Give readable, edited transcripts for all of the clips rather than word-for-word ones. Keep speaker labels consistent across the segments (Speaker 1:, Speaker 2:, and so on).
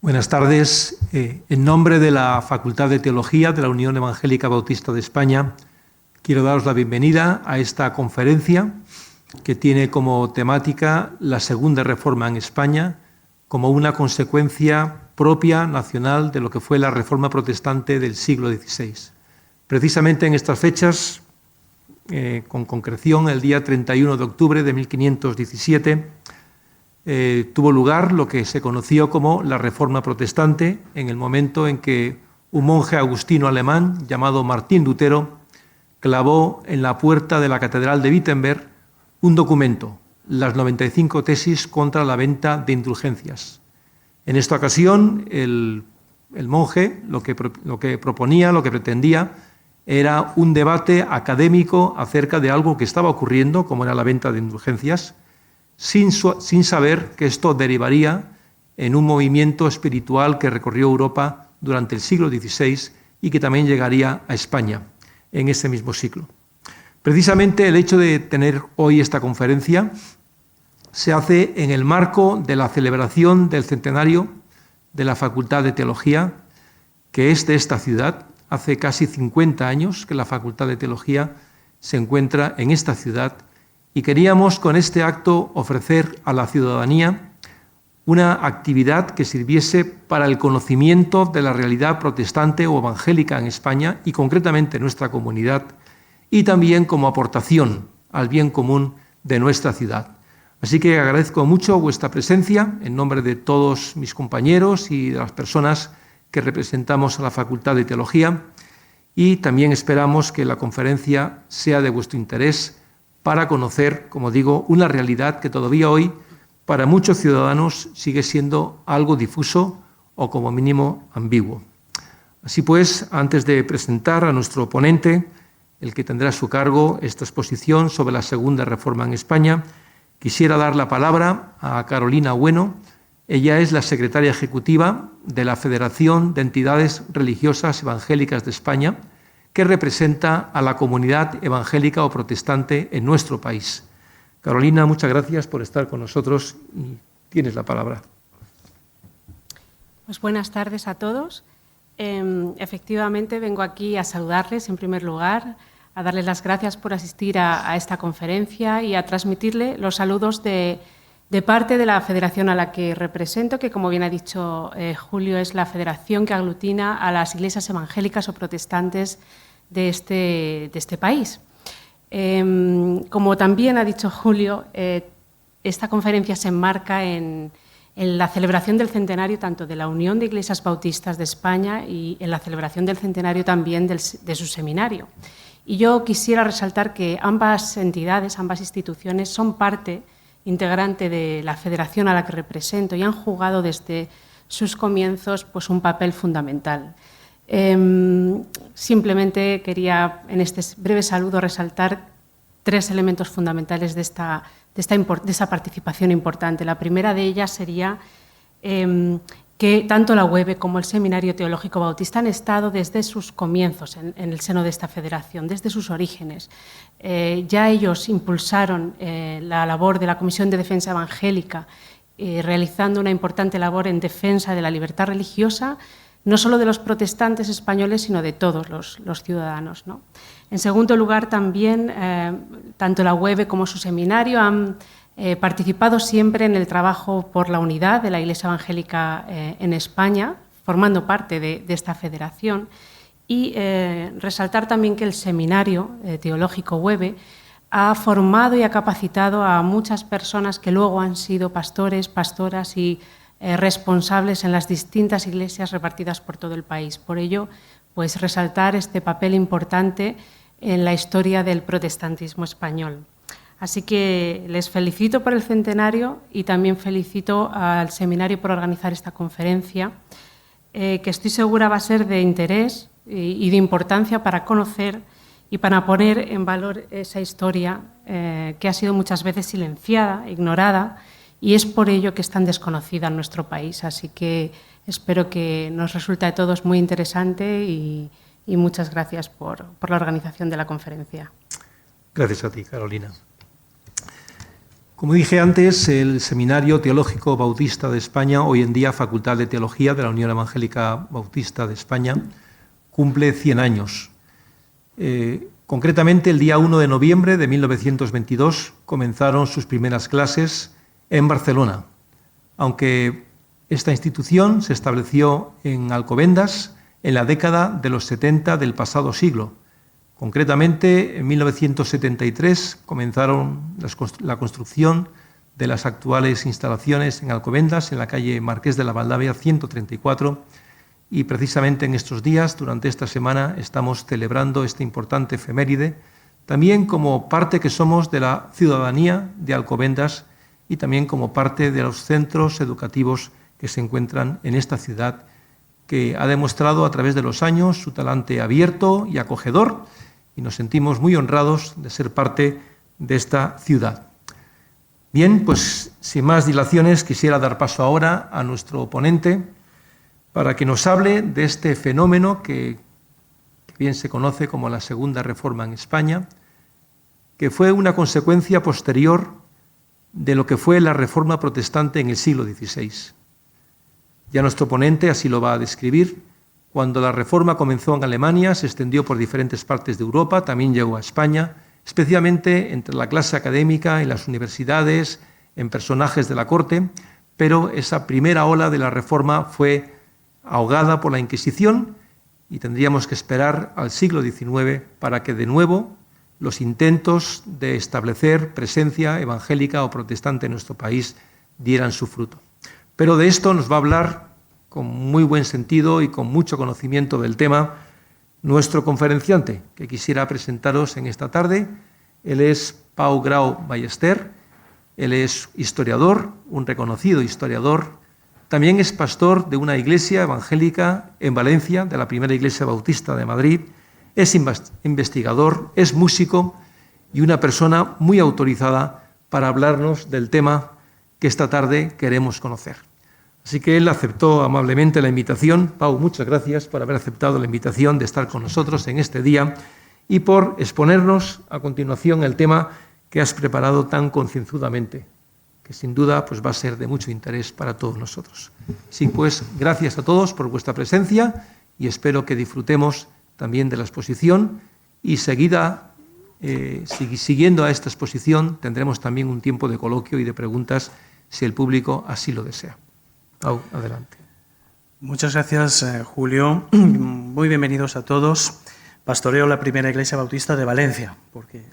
Speaker 1: Buenas tardes. En nombre de la Facultad de Teología de la Unión Evangélica Bautista de España, quiero daros la bienvenida a esta conferencia que tiene como temática la Segunda Reforma en España como una consecuencia propia, nacional, de lo que fue la Reforma Protestante del siglo XVI. Precisamente en estas fechas, con concreción el día 31 de octubre de 1517, tuvo lugar lo que se conoció como la Reforma Protestante, en el momento en que un monje agustino alemán llamado Martín Lutero clavó en la puerta de la Catedral de Wittenberg un documento, las 95 tesis contra la venta de indulgencias. En esta ocasión, el monje lo que proponía, lo que pretendía, era un debate académico acerca de algo que estaba ocurriendo, como era la venta de indulgencias, sin saber que esto derivaría en un movimiento espiritual que recorrió Europa durante el siglo XVI y que también llegaría a España en ese mismo siglo. Precisamente el hecho de tener hoy esta conferencia se hace en el marco de la celebración del centenario de la Facultad de Teología, que es de esta ciudad. Hace casi 50 años que la Facultad de Teología se encuentra en esta ciudad y queríamos con este acto ofrecer a la ciudadanía una actividad que sirviese para el conocimiento de la realidad protestante o evangélica en España y concretamente en nuestra comunidad, y también como aportación al bien común de nuestra ciudad. Así que agradezco mucho vuestra presencia en nombre de todos mis compañeros y de las personas que representamos a la Facultad de Teología, y también esperamos que la conferencia sea de vuestro interés para conocer, como digo, una realidad que todavía hoy para muchos ciudadanos sigue siendo algo difuso o como mínimo ambiguo. Así pues, antes de presentar a nuestro ponente, el que tendrá a su cargo esta exposición sobre la Segunda Reforma en España, quisiera dar la palabra a Carolina Bueno. Ella es la secretaria ejecutiva de la Federación de Entidades Religiosas Evangélicas de España, que representa a la comunidad evangélica o protestante en nuestro país. Carolina, muchas gracias por estar con nosotros y tienes la palabra.
Speaker 2: Pues buenas tardes a todos. Efectivamente, vengo aquí a saludarles en primer lugar, a darles las gracias por asistir a esta conferencia y a transmitirle los saludos de parte de la federación a la que represento, que, como bien ha dicho Julio, es la federación que aglutina a las iglesias evangélicas o protestantes de este país. Como también ha dicho Julio, esta conferencia se enmarca en la celebración del centenario tanto de la Unión de Iglesias Bautistas de España y en la celebración del centenario también de su seminario. Y yo quisiera resaltar que ambas entidades, ambas instituciones, son parte integrante de la federación a la que represento y han jugado desde sus comienzos pues, un papel fundamental. Simplemente quería en este breve saludo resaltar tres elementos fundamentales de esta participación importante. La primera de ellas sería que tanto la UEB como el Seminario Teológico Bautista han estado desde sus comienzos en el seno de esta federación, desde sus orígenes. Ya ellos impulsaron la labor de la Comisión de Defensa Evangélica, realizando una importante labor en defensa de la libertad religiosa, no solo de los protestantes españoles, sino de todos los ciudadanos, ¿no? En segundo lugar, también, tanto la UEB como su seminario han participado siempre en el trabajo por la unidad de la Iglesia Evangélica en España, formando parte de esta federación, y resaltar también que el Seminario Teológico UEB ha formado y ha capacitado a muchas personas que luego han sido pastores, pastoras y responsables en las distintas iglesias repartidas por todo el país. Por ello, pues resaltar este papel importante en la historia del protestantismo español. Así que les felicito por el centenario y también felicito al seminario por organizar esta conferencia, que estoy segura va a ser de interés y de importancia para conocer y para poner en valor esa historia que ha sido muchas veces silenciada, ignorada, y es por ello que es tan desconocida en nuestro país. Así que espero que nos resulte a todos muy interesante y muchas gracias por la organización de la conferencia.
Speaker 1: Gracias a ti, Carolina. Como dije antes, el Seminario Teológico Bautista de España, hoy en día Facultad de Teología de la Unión Evangélica Bautista de España, cumple 100 años. Concretamente, el día 1 de noviembre de 1922 comenzaron sus primeras clases en Barcelona, aunque esta institución se estableció en Alcobendas en la década de los 70 del pasado siglo. Concretamente, en 1973 comenzaron la construcción de las actuales instalaciones en Alcobendas, en la calle Marqués de la Valdavia 134, y precisamente en estos días, durante esta semana, estamos celebrando esta importante efeméride, también como parte que somos de la ciudadanía de Alcobendas y también como parte de los centros educativos que se encuentran en esta ciudad, que ha demostrado a través de los años su talante abierto y acogedor, y nos sentimos muy honrados de ser parte de esta ciudad. Bien, pues sin más dilaciones quisiera dar paso ahora a nuestro ponente para que nos hable de este fenómeno que bien se conoce como la Segunda Reforma en España, que fue una consecuencia posterior de lo que fue la Reforma protestante en el siglo XVI. Ya nuestro ponente así lo va a describir. Cuando la Reforma comenzó en Alemania, se extendió por diferentes partes de Europa, también llegó a España, especialmente entre la clase académica, en las universidades, en personajes de la corte, pero esa primera ola de la Reforma fue ahogada por la Inquisición y tendríamos que esperar al siglo XIX para que de nuevo los intentos de establecer presencia evangélica o protestante en nuestro país dieran su fruto. Pero de esto nos va a hablar con muy buen sentido y con mucho conocimiento del tema nuestro conferenciante, que quisiera presentaros en esta tarde. Él es Pau Grau Ballester, él es historiador, un reconocido historiador, también es pastor de una iglesia evangélica en Valencia, de la primera iglesia bautista de Madrid, es investigador, es músico y una persona muy autorizada para hablarnos del tema que esta tarde queremos conocer. Así que él aceptó amablemente la invitación. Pau, muchas gracias por haber aceptado la invitación de estar con nosotros en este día y por exponernos a continuación el tema que has preparado tan concienzudamente, que sin duda pues, va a ser de mucho interés para todos nosotros. Sí, pues gracias a todos por vuestra presencia y espero que disfrutemos también de la exposición y siguiendo a esta exposición tendremos también un tiempo de coloquio y de preguntas si el público así lo desea. Pau, adelante.
Speaker 3: Muchas gracias, Julio. Muy bienvenidos a todos. Pastoreo la primera iglesia bautista de Valencia, porque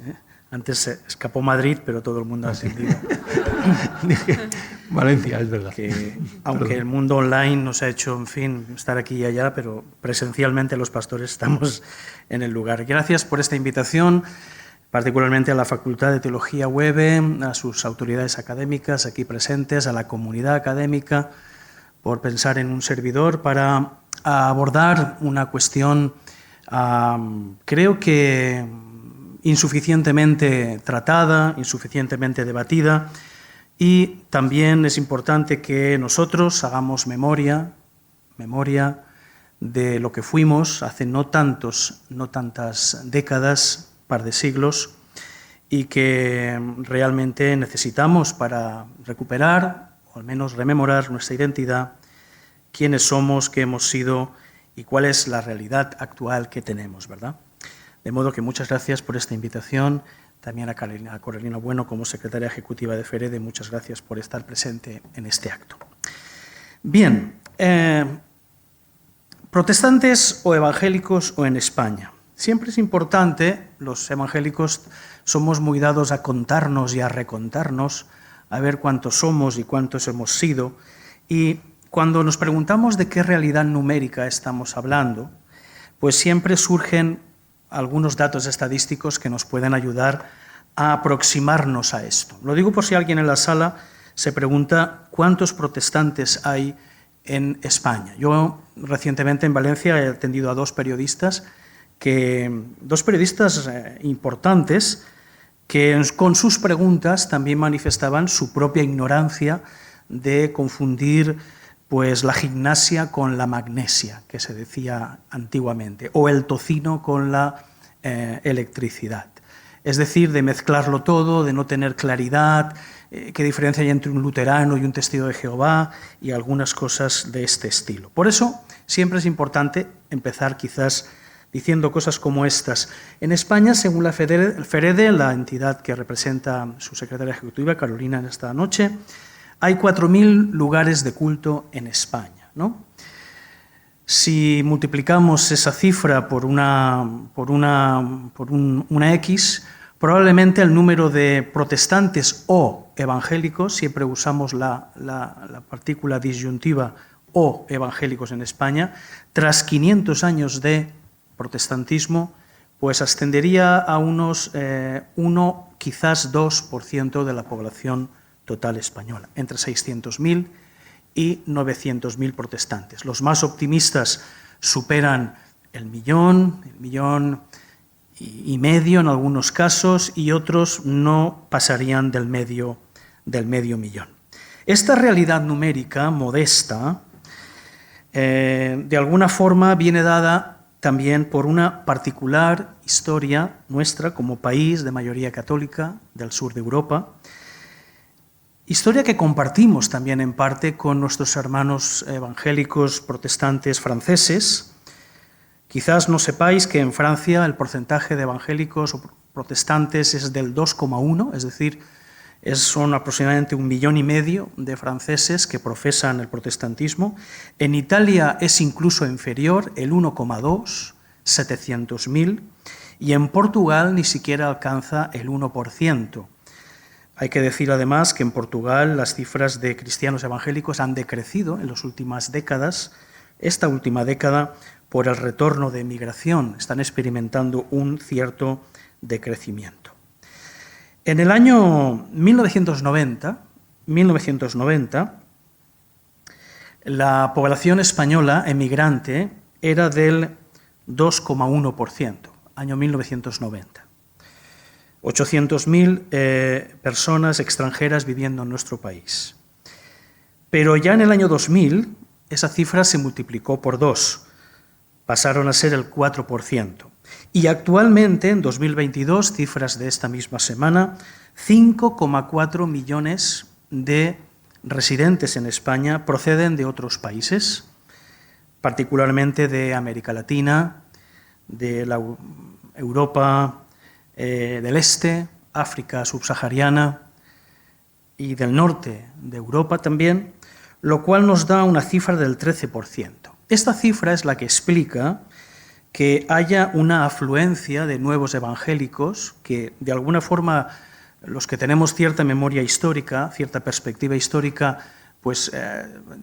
Speaker 3: antes se escapó Madrid, pero todo el mundo ha entendido.
Speaker 1: Valencia, es verdad.
Speaker 3: Que, aunque el mundo online nos ha hecho, en fin, estar aquí y allá, pero presencialmente los pastores estamos en el lugar. Gracias por esta invitación, particularmente a la Facultad de Teología UEB, a sus autoridades académicas aquí presentes, a la comunidad académica, por pensar en un servidor para abordar una cuestión, creo que insuficientemente tratada, insuficientemente debatida, y también es importante que nosotros hagamos memoria de lo que fuimos hace no tantas décadas, par de siglos, y que realmente necesitamos para recuperar, o al menos rememorar nuestra identidad, quiénes somos, qué hemos sido y cuál es la realidad actual que tenemos, ¿verdad? De modo que muchas gracias por esta invitación, también a Carolina Bueno como secretaria ejecutiva de FEREDE, muchas gracias por estar presente en este acto. Bien, protestantes o evangélicos o en España. Siempre es importante, los evangélicos somos muy dados a contarnos y a recontarnos, a ver cuántos somos y cuántos hemos sido, y cuando nos preguntamos de qué realidad numérica estamos hablando, pues siempre surgen algunos datos estadísticos que nos pueden ayudar a aproximarnos a esto. Lo digo por si alguien en la sala se pregunta cuántos protestantes hay en España. Yo recientemente en Valencia he atendido a dos periodistas importantes que con sus preguntas también manifestaban su propia ignorancia de confundir pues, la gimnasia con la magnesia, que se decía antiguamente, o el tocino con la electricidad. es decir, de mezclarlo todo, de no tener claridad, qué diferencia hay entre un luterano y un testigo de Jehová y algunas cosas de este estilo. Por eso siempre es importante empezar quizás diciendo cosas como estas. En España, según la FEREDE, la entidad que representa su secretaria ejecutiva, Carolina, en esta noche, hay 4.000 lugares de culto en España, ¿no? Si multiplicamos esa cifra por una X, probablemente el número de protestantes o evangélicos, siempre usamos la partícula disyuntiva o evangélicos en España, tras 500 años de protestantismo, pues ascendería a unos 1, quizás 2% de la población total española, entre 600.000 y 900.000 protestantes. Los más optimistas superan el millón y medio en algunos casos, y otros no pasarían del medio millón. Esta realidad numérica modesta, de alguna forma, viene dada también por una particular historia nuestra como país de mayoría católica del sur de Europa, historia que compartimos también en parte con nuestros hermanos evangélicos protestantes franceses. Quizás no sepáis que en Francia el porcentaje de evangélicos o protestantes es del 2,1, es decir, son aproximadamente 1,5 millones de franceses que profesan el protestantismo. En Italia es incluso inferior, el 1,2, 700.000, y en Portugal ni siquiera alcanza el 1%. Hay que decir además que en Portugal las cifras de cristianos evangélicos han decrecido en las últimas décadas. Esta última década, por el retorno de migración, están experimentando un cierto decrecimiento. En el año 1990, la población española emigrante era del 2,1%, año 1990. 800.000 personas extranjeras viviendo en nuestro país. Pero ya en el año 2000 esa cifra se multiplicó por 2, pasaron a ser el 4%. Y actualmente, en 2022, cifras de esta misma semana, 5,4 millones de residentes en España proceden de otros países, particularmente de América Latina, de la Europa del Este, África subsahariana y del norte de Europa también, lo cual nos da una cifra del 13%. Esta cifra es la que explica que haya una afluencia de nuevos evangélicos que, de alguna forma, los que tenemos cierta memoria histórica, cierta perspectiva histórica, pues,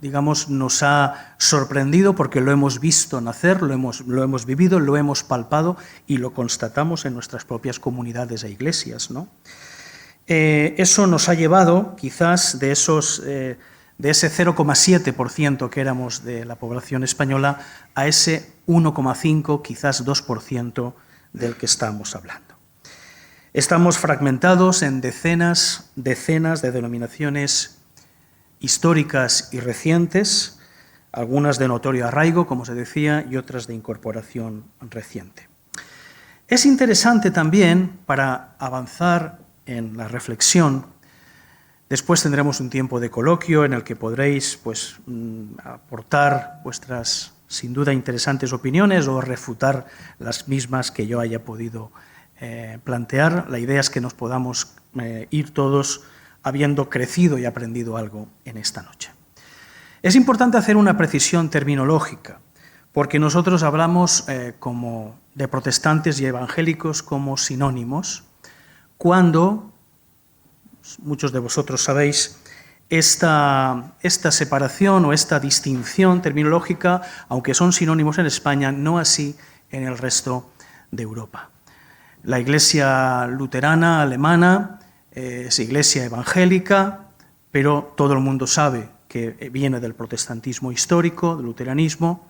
Speaker 3: digamos, nos ha sorprendido porque lo hemos visto nacer, lo hemos vivido, lo hemos palpado y lo constatamos en nuestras propias comunidades e iglesias, ¿no? Eso nos ha llevado, quizás, de ese 0,7% que éramos de la población española a ese 1,5, quizás 2% del que estamos hablando. Estamos fragmentados en decenas de denominaciones históricas y recientes, algunas de notorio arraigo, como se decía, y otras de incorporación reciente. Es interesante también, para avanzar en la reflexión, después tendremos un tiempo de coloquio en el que podréis, pues, aportar vuestras, sin duda, interesantes opiniones o refutar las mismas que yo haya podido plantear. La idea es que nos podamos ir todos habiendo crecido y aprendido algo en esta noche. Es importante hacer una precisión terminológica, porque nosotros hablamos como de protestantes y evangélicos como sinónimos, cuando, muchos de vosotros sabéis, esta separación o esta distinción terminológica, aunque son sinónimos en España, no así en el resto de Europa. La Iglesia luterana alemana es iglesia evangélica, pero todo el mundo sabe que viene del protestantismo histórico, del luteranismo.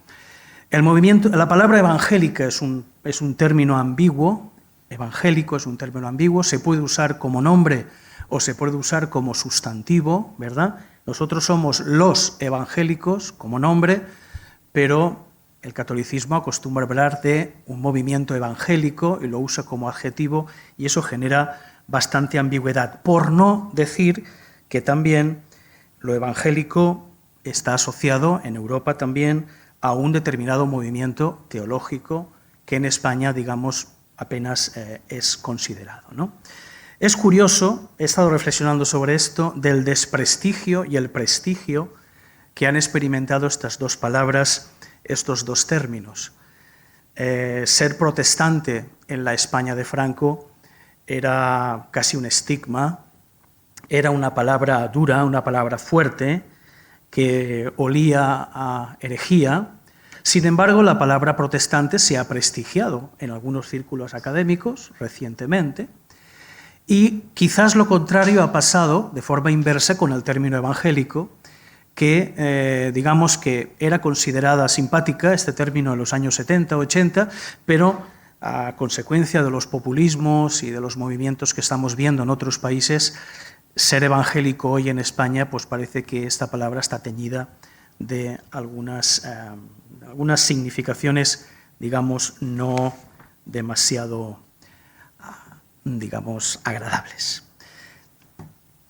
Speaker 3: La palabra evangélica es un término ambiguo, evangélico es un término ambiguo, se puede usar como nombre o se puede usar como sustantivo, ¿verdad? Nosotros somos los evangélicos como nombre, pero el catolicismo acostumbra hablar de un movimiento evangélico y lo usa como adjetivo, y eso genera bastante ambigüedad, por no decir que también lo evangélico está asociado en Europa también a un determinado movimiento teológico que en España, digamos, apenas es considerado, ¿no? Es curioso, he estado reflexionando sobre esto, del desprestigio y el prestigio que han experimentado estas dos palabras, estos dos términos. Ser protestante en la España de Franco era casi un estigma, era una palabra dura, una palabra fuerte, que olía a herejía. Sin embargo, la palabra protestante se ha prestigiado en algunos círculos académicos recientemente, y quizás lo contrario ha pasado de forma inversa con el término evangélico, que digamos que era considerada simpática este término en los años 70, 80, pero a consecuencia de los populismos y de los movimientos que estamos viendo en otros países, ser evangélico hoy en España, pues parece que esta palabra está teñida de algunas significaciones, digamos, no demasiado, digamos, agradables.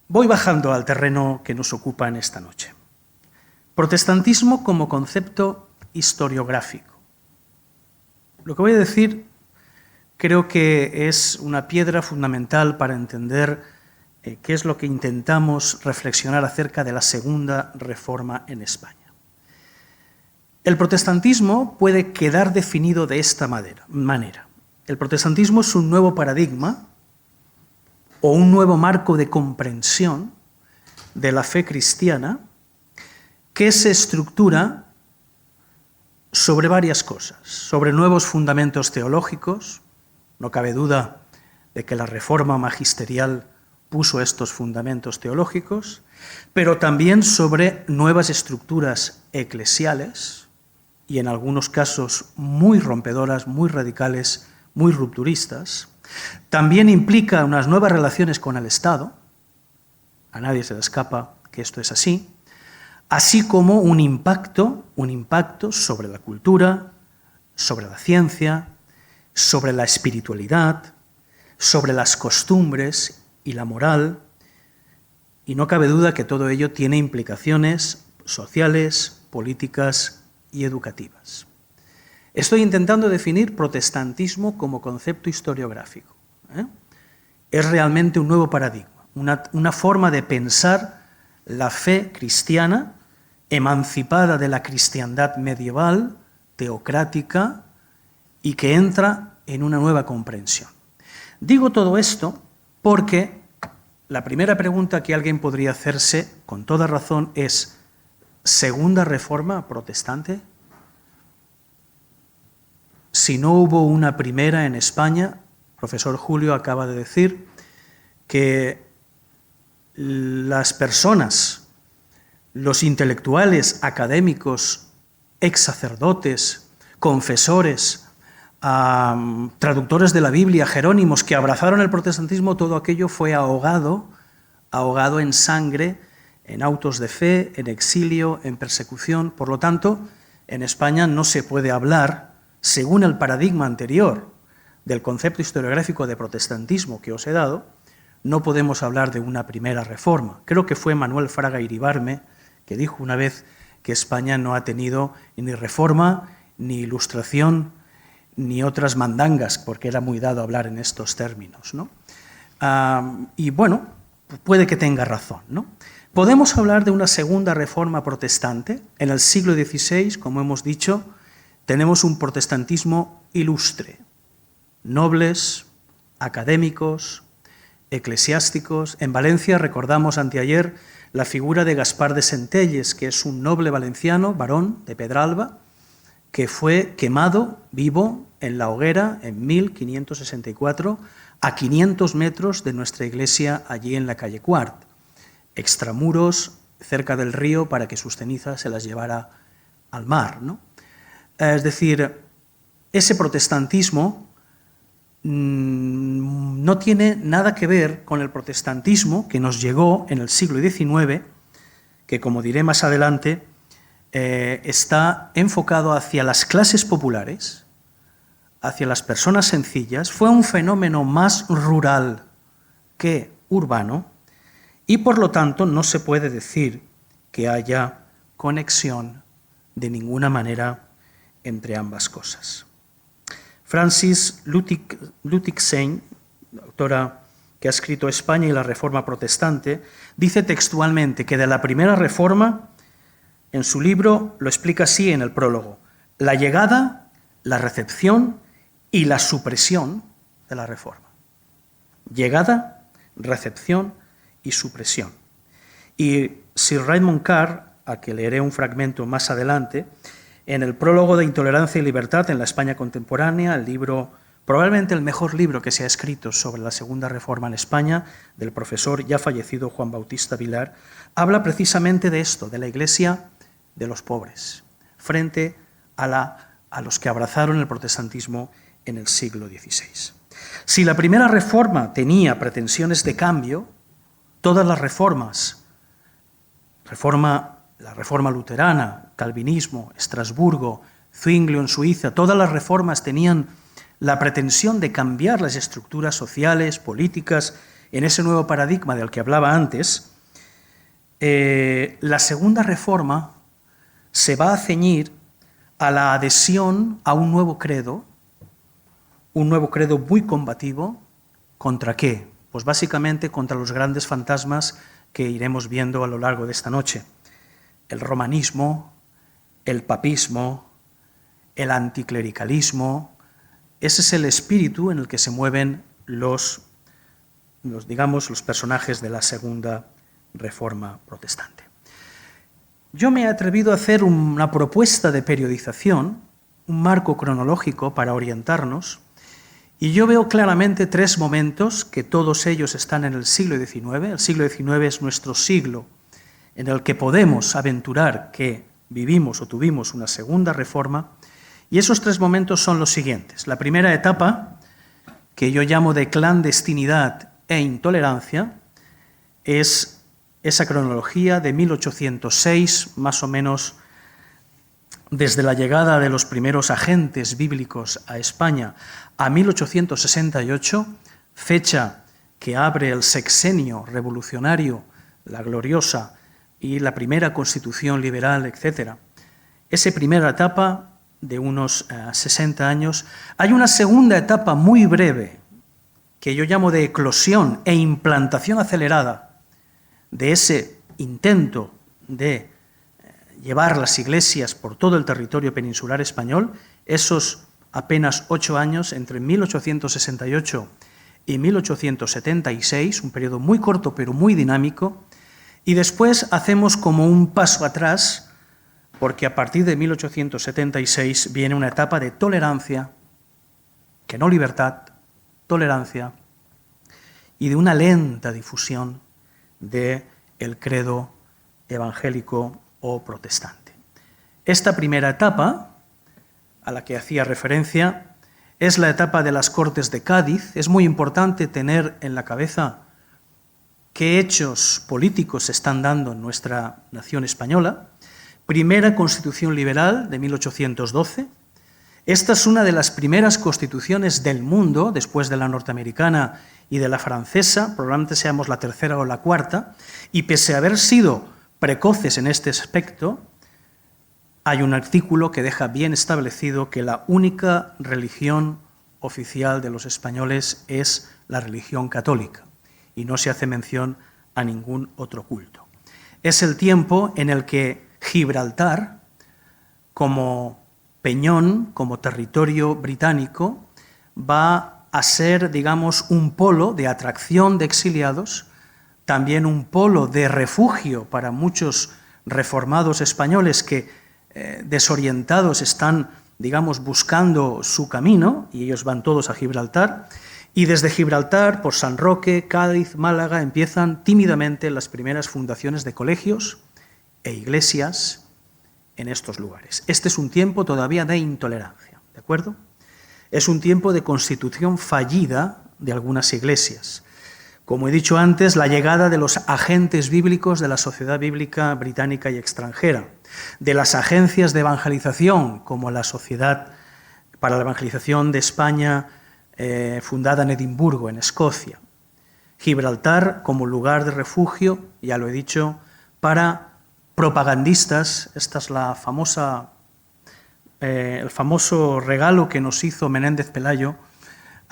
Speaker 3: Voy bajando al terreno que nos ocupa en esta noche. Protestantismo como concepto historiográfico. Lo que voy a decir creo que es una piedra fundamental para entender qué es lo que intentamos reflexionar acerca de la Segunda Reforma en España. El protestantismo puede quedar definido de esta manera. El protestantismo es un nuevo paradigma o un nuevo marco de comprensión de la fe cristiana que se estructura sobre varias cosas, sobre nuevos fundamentos teológicos. No cabe duda de que la reforma magisterial puso estos fundamentos teológicos, pero también sobre nuevas estructuras eclesiales y en algunos casos muy rompedoras, muy radicales, muy rupturistas. También implica unas nuevas relaciones con el Estado, a nadie se le escapa que esto es así como un impacto sobre la cultura, sobre la ciencia, sobre la espiritualidad, sobre las costumbres y la moral, y no cabe duda que todo ello tiene implicaciones sociales, políticas y educativas. Estoy intentando definir protestantismo como concepto historiográfico. Es realmente un nuevo paradigma, una forma de pensar la fe cristiana emancipada de la cristiandad medieval, teocrática, y que entra en una nueva comprensión. Digo todo esto porque la primera pregunta que alguien podría hacerse, con toda razón, es: ¿Segunda Reforma protestante? Si no hubo una primera en España, el profesor Julio acaba de decir que las personas, los intelectuales, académicos, ex sacerdotes, confesores, traductores de la Biblia, jerónimos, que abrazaron el protestantismo, todo aquello fue ahogado en sangre, en autos de fe, en exilio, en persecución. Por lo tanto, en España no se puede hablar, según el paradigma anterior del concepto historiográfico de protestantismo que os he dado, no podemos hablar de una primera reforma. Creo que fue Manuel Fraga Iribarme que dijo una vez que España no ha tenido ni reforma, ni ilustración, ni otras mandangas, porque era muy dado hablar en estos términos, ¿no? Y bueno, puede que tenga razón, ¿no? Podemos hablar de una segunda reforma protestante. En el siglo XVI, como hemos dicho, tenemos un protestantismo ilustre. Nobles, académicos, eclesiásticos. En Valencia recordamos anteayer la figura de Gaspar de Centelles, que es un noble valenciano, varón de Pedralba, que fue quemado vivo en la hoguera en 1564 a 500 metros de nuestra iglesia allí en la calle Cuart, extramuros, cerca del río, para que sus cenizas se las llevara al mar, ¿no? Es decir, ese protestantismo no tiene nada que ver con el protestantismo que nos llegó en el siglo XIX, que, como diré más adelante, está enfocado hacia las clases populares, hacia las personas sencillas. Fue un fenómeno más rural que urbano y, por lo tanto, no se puede decir que haya conexión de ninguna manera entre ambas cosas. Francis Luttigsen, autora que ha escrito España y la Reforma Protestante, dice textualmente que de la primera Reforma, en su libro lo explica así en el prólogo: la llegada, la recepción y la supresión de la Reforma. Llegada, recepción y supresión. Y Sir Raymond Carr, a que leeré un fragmento más adelante, en el prólogo de Intolerancia y Libertad en la España contemporánea, el libro, probablemente el mejor libro que se ha escrito sobre la Segunda Reforma en España, del profesor ya fallecido Juan Bautista Vilar, habla precisamente de esto, de la Iglesia de los pobres, frente a los que abrazaron el protestantismo en el siglo XVI. Si la primera Reforma tenía pretensiones de cambio, todas las reformas, la Reforma luterana, Calvinismo, Estrasburgo, Zwinglio en Suiza, todas las reformas tenían la pretensión de cambiar las estructuras sociales, políticas, en ese nuevo paradigma del que hablaba antes. La segunda Reforma se va a ceñir a la adhesión a un nuevo credo muy combativo. ¿Contra qué? Pues básicamente contra los grandes fantasmas que iremos viendo a lo largo de esta noche: el romanismo, el papismo, el anticlericalismo. Ese es el espíritu en el que se mueven los personajes de la Segunda Reforma Protestante. Yo me he atrevido a hacer una propuesta de periodización, un marco cronológico para orientarnos, y yo veo claramente tres momentos, que todos ellos están en el siglo XIX. El siglo XIX es nuestro siglo en el que podemos aventurar que vivimos o tuvimos una segunda reforma, y esos tres momentos son los siguientes. La primera etapa, que yo llamo de clandestinidad e intolerancia, es esa cronología de 1806, más o menos desde la llegada de los primeros agentes bíblicos a España, a 1868, fecha que abre el sexenio revolucionario, la gloriosa y la primera constitución liberal, etc. Esa primera etapa de unos 60 años. Hay una segunda etapa muy breve, que yo llamo de eclosión e implantación acelerada de ese intento de llevar las iglesias por todo el territorio peninsular español, esos apenas 8 años, entre 1868 y 1876, un periodo muy corto pero muy dinámico, y después hacemos como un paso atrás, porque a partir de 1876 viene una etapa de tolerancia, que no libertad, tolerancia, y de una lenta difusión del credo evangélico o protestante. Esta primera etapa, a la que hacía referencia, es la etapa de las Cortes de Cádiz. Es muy importante tener en la cabeza qué hechos políticos se están dando en nuestra nación española. Primera Constitución Liberal de 1812. Esta es una de las primeras constituciones del mundo, después de la norteamericana y de la francesa, probablemente seamos la tercera o la cuarta, y pese a haber sido precoces en este aspecto, hay un artículo que deja bien establecido que la única religión oficial de los españoles es la religión católica, y no se hace mención a ningún otro culto. Es el tiempo en el que Gibraltar, como peñón, como territorio británico, va a ser, digamos, un polo de atracción de exiliados, también un polo de refugio para muchos reformados españoles que, desorientados, están, digamos, buscando su camino, y ellos van todos a Gibraltar, y desde Gibraltar, por San Roque, Cádiz, Málaga, empiezan tímidamente las primeras fundaciones de colegios e iglesias en estos lugares. Este es un tiempo todavía de intolerancia, ¿de acuerdo? Es un tiempo de constitución fallida de algunas iglesias. Como he dicho antes, la llegada de los agentes bíblicos de la sociedad bíblica británica y extranjera, de las agencias de evangelización, como la Sociedad para la Evangelización de España, fundada en Edimburgo, en Escocia. Gibraltar como lugar de refugio, ya lo he dicho, para propagandistas. Esta es el famoso regalo que nos hizo Menéndez Pelayo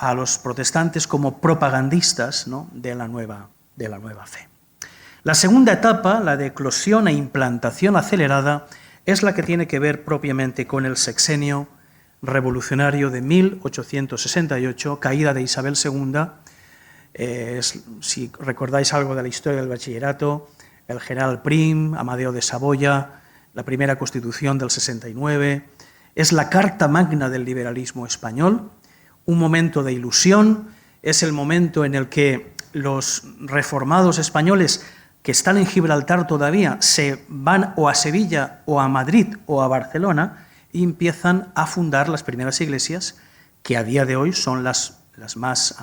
Speaker 3: a los protestantes como propagandistas, ¿no?, de la nueva fe. La segunda etapa, la de eclosión e implantación acelerada, es la que tiene que ver propiamente con el sexenio revolucionario de 1868, caída de Isabel II. Si recordáis algo de la historia del bachillerato, el general Prim, Amadeo de Saboya, la primera Constitución del 69, es la carta magna del liberalismo español, un momento de ilusión, es el momento en el que los reformados españoles que están en Gibraltar todavía se van o a Sevilla o a Madrid o a Barcelona y empiezan a fundar las primeras iglesias que a día de hoy son las más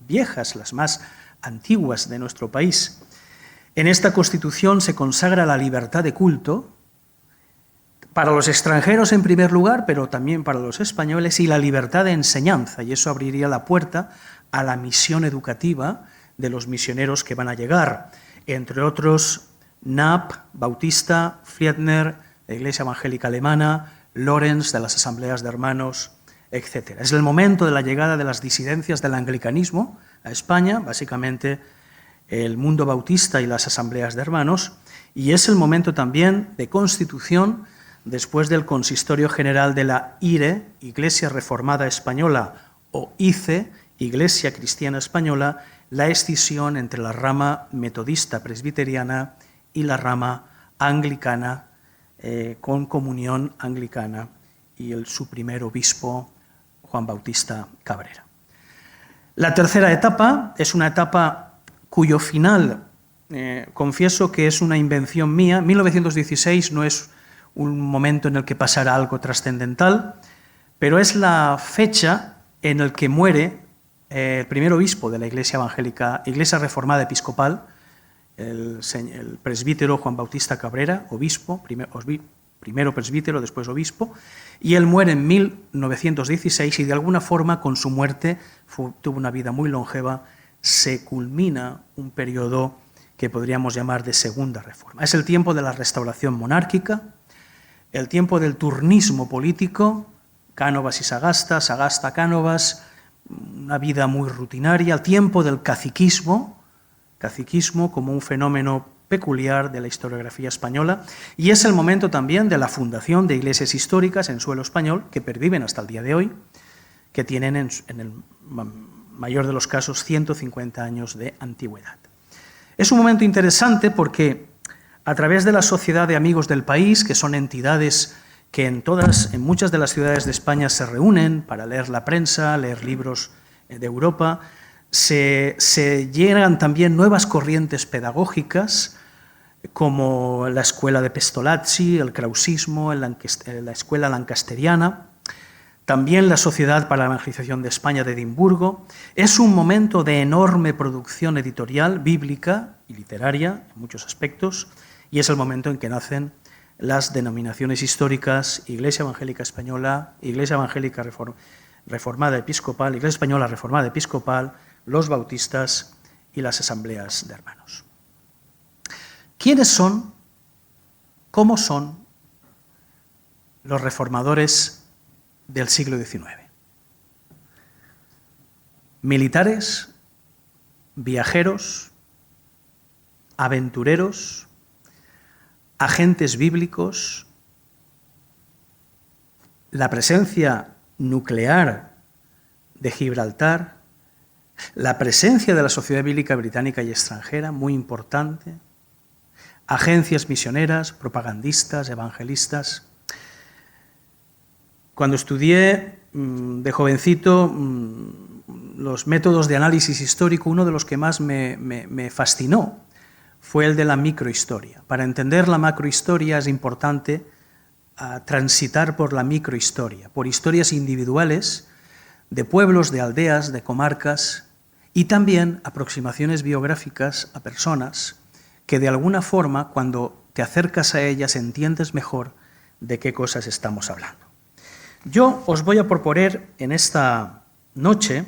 Speaker 3: viejas, las más antiguas de nuestro país. En esta Constitución se consagra la libertad de culto, para los extranjeros en primer lugar, pero también para los españoles, y la libertad de enseñanza, y eso abriría la puerta a la misión educativa de los misioneros que van a llegar, entre otros Knapp, Bautista, Friedner, la Iglesia Evangélica Alemana, Lorenz de las Asambleas de Hermanos, etc. Es el momento de la llegada de las disidencias del anglicanismo a España, básicamente el mundo bautista y las Asambleas de Hermanos, y es el momento también de constitución después del Consistorio General de la IRE, Iglesia Reformada Española, o ICE, Iglesia Cristiana Española, la escisión entre la rama metodista presbiteriana y la rama anglicana, con comunión anglicana, y su primer obispo, Juan Bautista Cabrera. La tercera etapa es una etapa cuyo final, confieso que es una invención mía. 1916 no es un momento en el que pasará algo trascendental, pero es la fecha en la que muere el primer obispo de la Iglesia Evangélica, Iglesia Reformada Episcopal, el presbítero Juan Bautista Cabrera, obispo, primero presbítero, después obispo, y él muere en 1916 y de alguna forma con su muerte, tuvo una vida muy longeva, se culmina un periodo que podríamos llamar de segunda reforma. Es el tiempo de la restauración monárquica, el tiempo del turnismo político, Cánovas y Sagasta, Sagasta, Cánovas, una vida muy rutinaria, el tiempo del caciquismo como un fenómeno peculiar de la historiografía española, y es el momento también de la fundación de iglesias históricas en suelo español que perviven hasta el día de hoy, que tienen en el mayor de los casos 150 años de antigüedad. Es un momento interesante porque a través de la Sociedad de Amigos del País, que son entidades que en muchas de las ciudades de España se reúnen para leer la prensa, leer libros de Europa, se llegan también nuevas corrientes pedagógicas, como la escuela de Pestalozzi, el krausismo, la escuela lancasteriana, también la Sociedad para la Evangelización de España de Edimburgo. Es un momento de enorme producción editorial, bíblica y literaria, en muchos aspectos, y es el momento en que nacen las denominaciones históricas Iglesia Evangélica Española, Iglesia Evangélica Reformada Episcopal, Iglesia Española Reformada Episcopal, los Bautistas y las Asambleas de Hermanos. ¿Quiénes son, cómo son los reformadores del siglo XIX? Militares, viajeros, aventureros, agentes bíblicos, la presencia nuclear de Gibraltar, la presencia de la Sociedad Bíblica Británica y extranjera, muy importante, agencias misioneras, propagandistas, evangelistas. Cuando estudié de jovencito los métodos de análisis histórico, uno de los que más me fascinó fue el de la microhistoria. Para entender la macrohistoria es importante transitar por la microhistoria, por historias individuales de pueblos, de aldeas, de comarcas, y también aproximaciones biográficas a personas que de alguna forma, cuando te acercas a ellas, entiendes mejor de qué cosas estamos hablando. Yo os voy a proponer en esta noche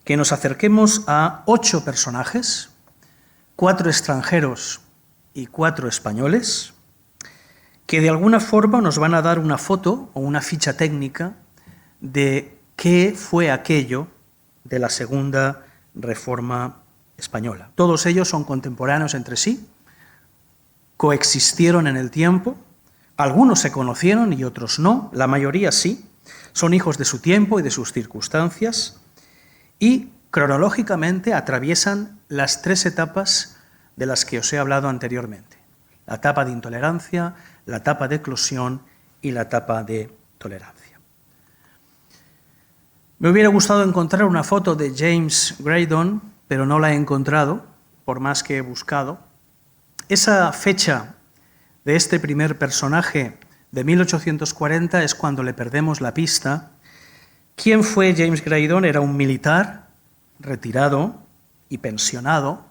Speaker 3: que nos acerquemos a 8 personajes, 4 extranjeros y 4 españoles, que de alguna forma nos van a dar una foto o una ficha técnica de qué fue aquello de la Segunda Reforma Española. Todos ellos son contemporáneos entre sí, coexistieron en el tiempo, algunos se conocieron y otros no, la mayoría sí, son hijos de su tiempo y de sus circunstancias, y cronológicamente atraviesan las 3 etapas de las que os he hablado anteriormente: la etapa de intolerancia, la etapa de eclosión y la etapa de tolerancia. Me hubiera gustado encontrar una foto de James Graydon, pero no la he encontrado, por más que he buscado. Esa fecha de este primer personaje de 1840 es cuando le perdemos la pista. ¿Quién fue James Graydon? Era un militar retirado y pensionado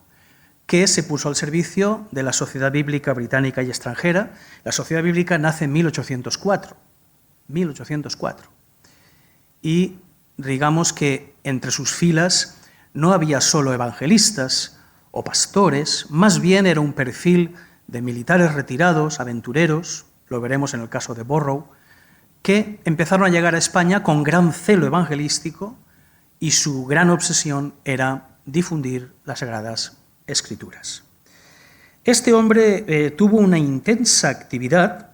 Speaker 3: que se puso al servicio de la Sociedad Bíblica Británica y Extranjera. La Sociedad Bíblica nace en 1804. Y digamos que entre sus filas no había solo evangelistas o pastores, más bien era un perfil de militares retirados, aventureros, lo veremos en el caso de Burrough, que empezaron a llegar a España con gran celo evangelístico y su gran obsesión era difundir las Sagradas Escrituras. Este hombre tuvo una intensa actividad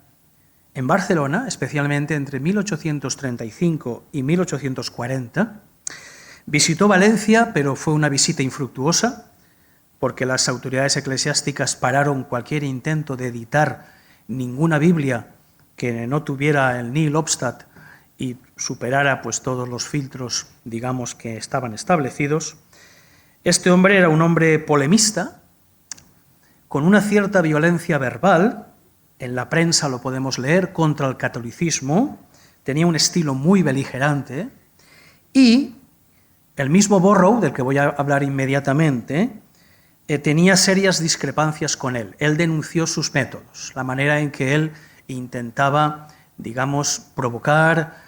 Speaker 3: en Barcelona, especialmente entre 1835 y 1840. Visitó Valencia, pero fue una visita infructuosa, porque las autoridades eclesiásticas pararon cualquier intento de editar ninguna Biblia que no tuviera el Nihil Obstat y superara pues todos los filtros, digamos, que estaban establecidos. Este hombre era un hombre polemista, con una cierta violencia verbal, en la prensa lo podemos leer, contra el catolicismo, tenía un estilo muy beligerante, y el mismo Burrough, del que voy a hablar inmediatamente, tenía serias discrepancias con él. Él denunció sus métodos, la manera en que él intentaba, digamos, provocar,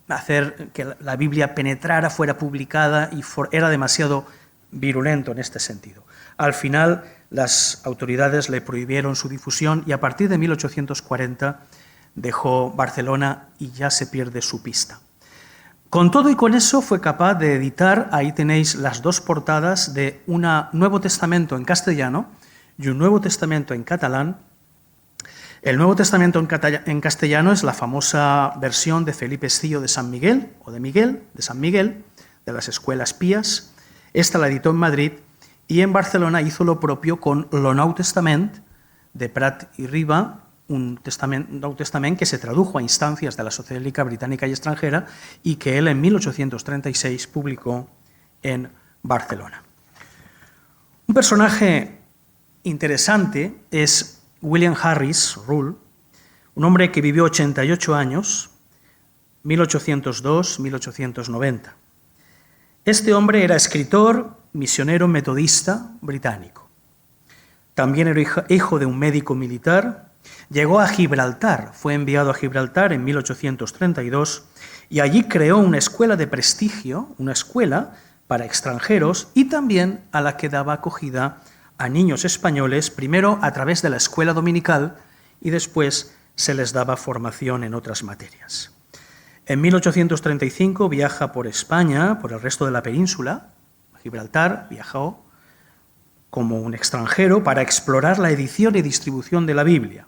Speaker 3: hacer que la Biblia penetrara, fuera publicada, y era demasiado virulento en este sentido. Al final, las autoridades le prohibieron su difusión y a partir de 1840 dejó Barcelona y ya se pierde su pista. Con todo y con eso fue capaz de editar, ahí tenéis las 2 portadas de un Nuevo Testamento en castellano y un Nuevo Testamento en catalán. El Nuevo Testamento en castellano es la famosa versión de Felipe Escillo de San Miguel, o de San Miguel, de las Escuelas Pías. Esta la editó en Madrid y en Barcelona hizo lo propio con el Nou Testament de Prat y Riba, un Nou Testament que se tradujo a instancias de la Sociedad Bíblica Británica y Extranjera y que él en 1836 publicó en Barcelona. Un personaje interesante es William Harris Rull, un hombre que vivió 88 años, 1802-1890. Este hombre era escritor, misionero metodista británico. También era hijo de un médico militar. Llegó a Gibraltar, fue enviado a Gibraltar en 1832 y allí creó una escuela de prestigio, una escuela para extranjeros y también a la que daba acogida a niños españoles, primero a través de la escuela dominical y después se les daba formación en otras materias. En 1835 viaja por España, por el resto de la península, Gibraltar, viajó como un extranjero para explorar la edición y distribución de la Biblia.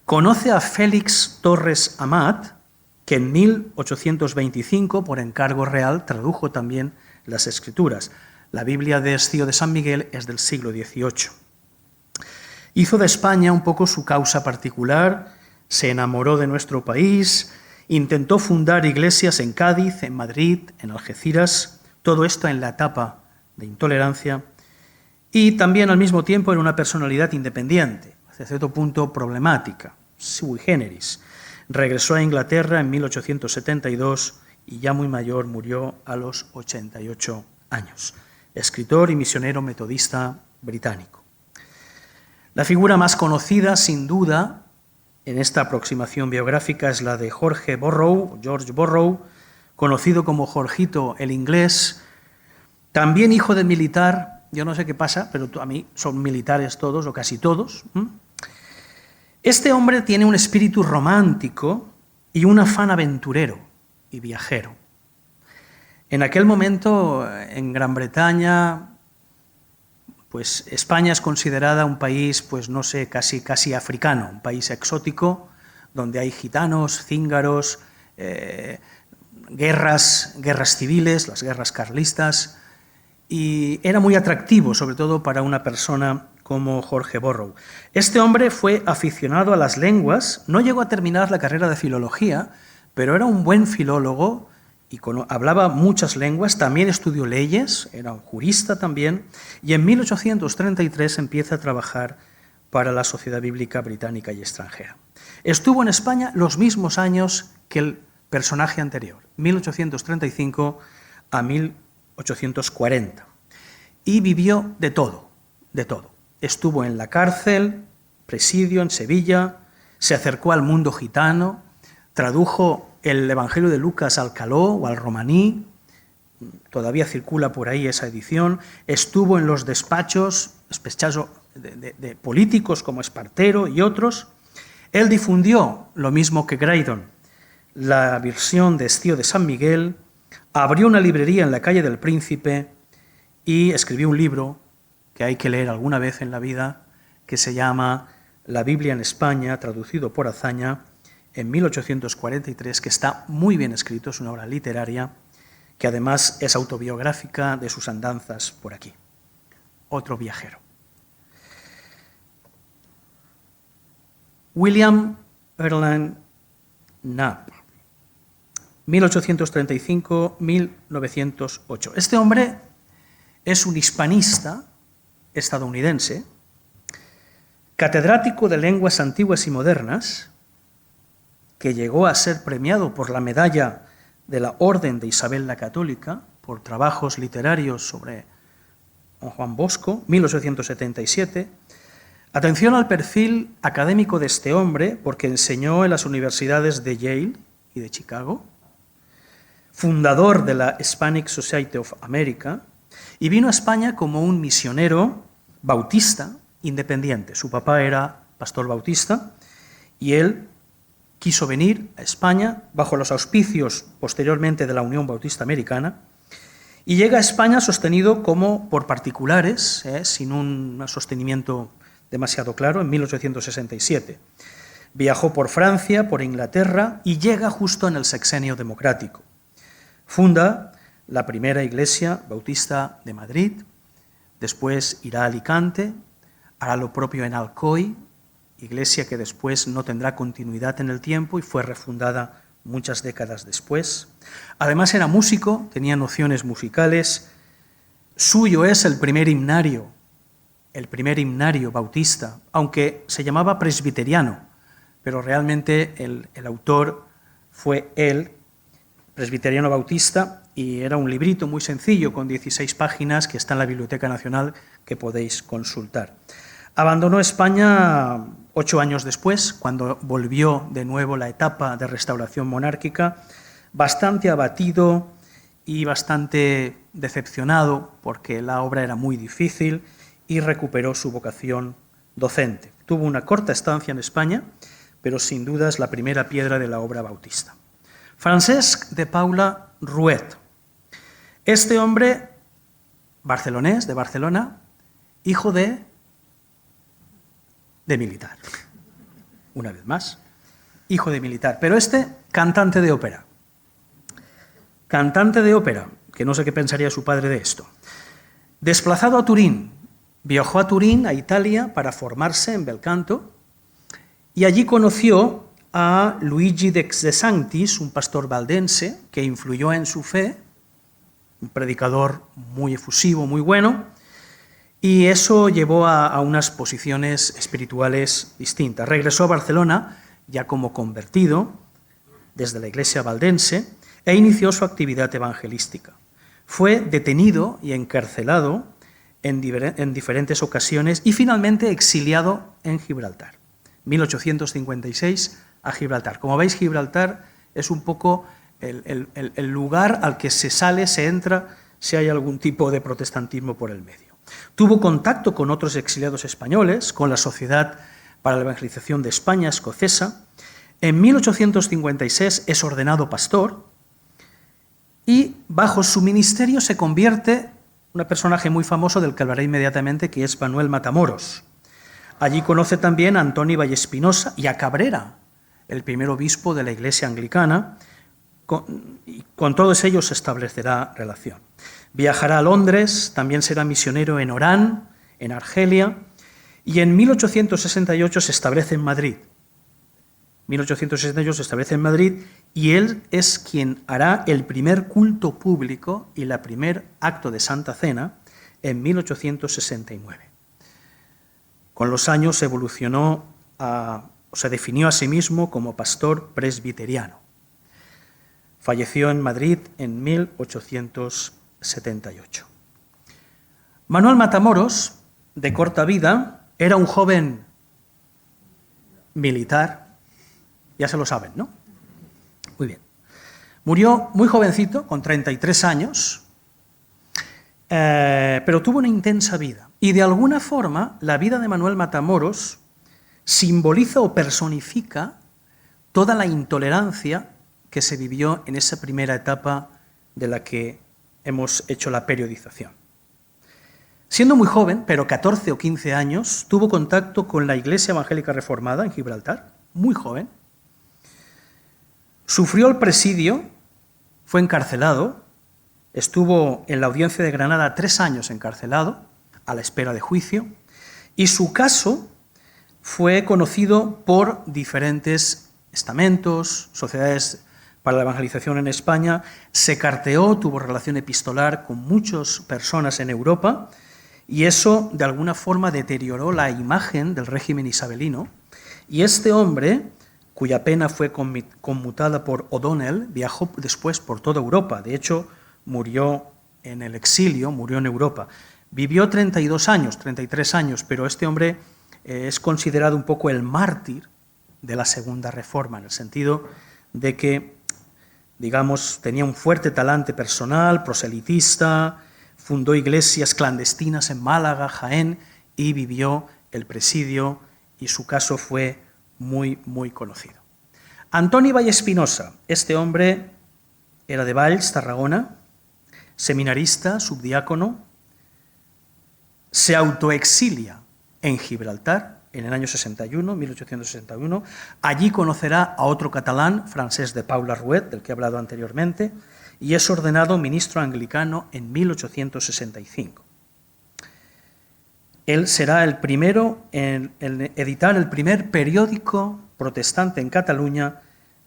Speaker 3: Conoce a Félix Torres Amat, que en 1825, por encargo real, tradujo también las Escrituras. La Biblia de Escillo de San Miguel es del siglo XVIII. Hizo de España un poco su causa particular, se enamoró de nuestro país, intentó fundar iglesias en Cádiz, en Madrid, en Algeciras, todo esto en la etapa de intolerancia, y también al mismo tiempo era una personalidad independiente, hasta cierto punto problemática, sui generis. Regresó a Inglaterra en 1872 y ya muy mayor murió a los 88 años. Escritor y misionero metodista británico. La figura más conocida, sin duda, en esta aproximación biográfica es la de George Borrow, conocido como Jorgito el Inglés, también hijo de militar. Yo no sé qué pasa, pero a mí son militares todos, o casi todos. Este hombre tiene un espíritu romántico y un afán aventurero y viajero. En aquel momento, en Gran Bretaña, pues España es considerada un país, pues no sé, casi africano, un país exótico, donde hay gitanos, cíngaros, guerras civiles, las guerras carlistas, y era muy atractivo, sobre todo para una persona como George Borrow. Este hombre fue aficionado a las lenguas, no llegó a terminar la carrera de filología, pero era un buen filólogo y hablaba muchas lenguas, también estudió leyes, era un jurista también, y en 1833 empieza a trabajar para la Sociedad Bíblica Británica y Extranjera. Estuvo en España los mismos años que el personaje anterior, 1835 a 1840, y vivió de todo, de todo. Estuvo en la cárcel, presidio en Sevilla, se acercó al mundo gitano, tradujo el Evangelio de Lucas al caló o al romaní, todavía circula por ahí esa edición, estuvo en los despachos de políticos como Espartero y otros. Él difundió, lo mismo que Graydon, la versión de Estío de San Miguel, abrió una librería en la calle del Príncipe y escribió un libro que hay que leer alguna vez en la vida, que se llama La Biblia en España, traducido por Azaña, en 1843, que está muy bien escrito, es una obra literaria, que además es autobiográfica de sus andanzas por aquí. Otro viajero. William Erland Knapp, 1835-1908. Este hombre es un hispanista estadounidense, catedrático de lenguas antiguas y modernas, que llegó a ser premiado por la medalla de la Orden de Isabel la Católica por trabajos literarios sobre Juan Bosco, 1877. Atención al perfil académico de este hombre, porque enseñó en las universidades de Yale y de Chicago, fundador de la Hispanic Society of America, y vino a España como un misionero bautista independiente. Su papá era pastor bautista y él quiso venir a España bajo los auspicios posteriormente de la Unión Bautista Americana y llega a España sostenido como por particulares, sin un sostenimiento demasiado claro, en 1867. Viajó por Francia, por Inglaterra y llega justo en el sexenio democrático. Funda la primera iglesia bautista de Madrid, después irá a Alicante, hará lo propio en Alcoy, iglesia que después no tendrá continuidad en el tiempo y fue refundada muchas décadas después. Además era músico, tenía nociones musicales. Suyo es el primer himnario bautista, aunque se llamaba presbiteriano, pero realmente el autor fue él, presbiteriano bautista, y era un librito muy sencillo con 16 páginas que está en la Biblioteca Nacional que podéis consultar. Abandonó España 8 años después, cuando volvió de nuevo la etapa de restauración monárquica, bastante abatido y bastante decepcionado porque la obra era muy difícil, y recuperó su vocación docente. Tuvo una corta estancia en España, pero sin duda es la primera piedra de la obra bautista. Francesc de Paula Ruet. Este hombre, barcelonés, de Barcelona, hijo de militar. Una vez más, hijo de militar. Pero cantante de ópera. Cantante de ópera, que no sé qué pensaría su padre de esto. Desplazado a Turín, viajó a Turín, a Italia, para formarse en bel canto, y allí conoció a Luigi de Sanctis, un pastor valdense que influyó en su fe, un predicador muy efusivo, muy bueno, y eso llevó a unas posiciones espirituales distintas. Regresó a Barcelona, ya como convertido, desde la iglesia valdense. e inició su actividad evangelística. Fue detenido y encarcelado en diferentes ocasiones y finalmente exiliado en Gibraltar. 1856 a Gibraltar. Como veis, Gibraltar es un poco el lugar al que se sale, se entra, si hay algún tipo de protestantismo por el medio. Tuvo contacto con otros exiliados españoles, con la Sociedad para la Evangelización de España, escocesa. En 1856 es ordenado pastor y bajo su ministerio se convierte un personaje muy famoso del que hablaré inmediatamente, que es Manuel Matamoros. Allí conoce también a Antoni Vallespinosa y a Cabrera, el primer obispo de la Iglesia anglicana, y con todos ellos se establecerá relación. Viajará a Londres, también será misionero en Orán, en Argelia, y en 1868 se establece en Madrid. 1868 se establece en Madrid y él es quien hará el primer culto público y el primer acto de Santa Cena en 1869. Con los años se definió a sí mismo como pastor presbiteriano. Falleció en Madrid en 1878. Manuel Matamoros, de corta vida, era un joven militar. Ya se lo saben, ¿no? Muy bien. Murió muy jovencito, con 33 años, pero tuvo una intensa vida. Y de alguna forma, la vida de Manuel Matamoros simboliza o personifica toda la intolerancia que se vivió en esa primera etapa de la que hemos hecho la periodización. Siendo muy joven, pero 14 o 15 años, tuvo contacto con la Iglesia Evangélica Reformada en Gibraltar, muy joven. Sufrió el presidio, fue encarcelado, estuvo en la Audiencia de Granada 3 años encarcelado, a la espera de juicio, y su caso fue conocido por diferentes estamentos, sociedades para la evangelización en España, se carteó, tuvo relación epistolar con muchas personas en Europa, y eso de alguna forma deterioró la imagen del régimen isabelino, y este hombre, cuya pena fue conmutada por O'Donnell, viajó después por toda Europa. De hecho, murió en el exilio, murió en Europa. Vivió 32 años, 33 años, pero este hombre es considerado un poco el mártir de la Segunda Reforma, en el sentido de que, digamos, tenía un fuerte talante personal, proselitista, fundó iglesias clandestinas en Málaga, Jaén, y vivió el presidio, y su caso fue muy, muy conocido. Antoni Vallespinosa, este hombre era de Valls, Tarragona, seminarista, subdiácono, se autoexilia en Gibraltar en el año 61, 1861. Allí conocerá a otro catalán, Francesc de Paula Ruet, del que he hablado anteriormente, y es ordenado ministro anglicano en 1865. Él será el primero en editar el primer periódico protestante en Cataluña,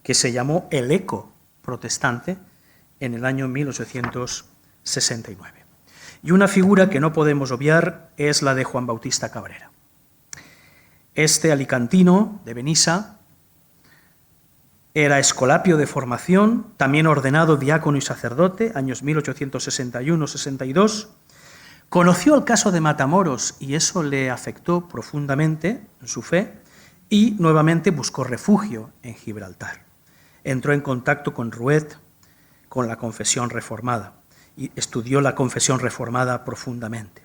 Speaker 3: que se llamó El Eco Protestante, en el año 1869. Y una figura que no podemos obviar es la de Juan Bautista Cabrera. Este alicantino de Benissa era escolapio de formación, también ordenado diácono y sacerdote, años 1861-62. Conoció el caso de Matamoros y eso le afectó profundamente en su fe y nuevamente buscó refugio en Gibraltar. Entró en contacto con Ruet, con la confesión reformada, y estudió la confesión reformada profundamente.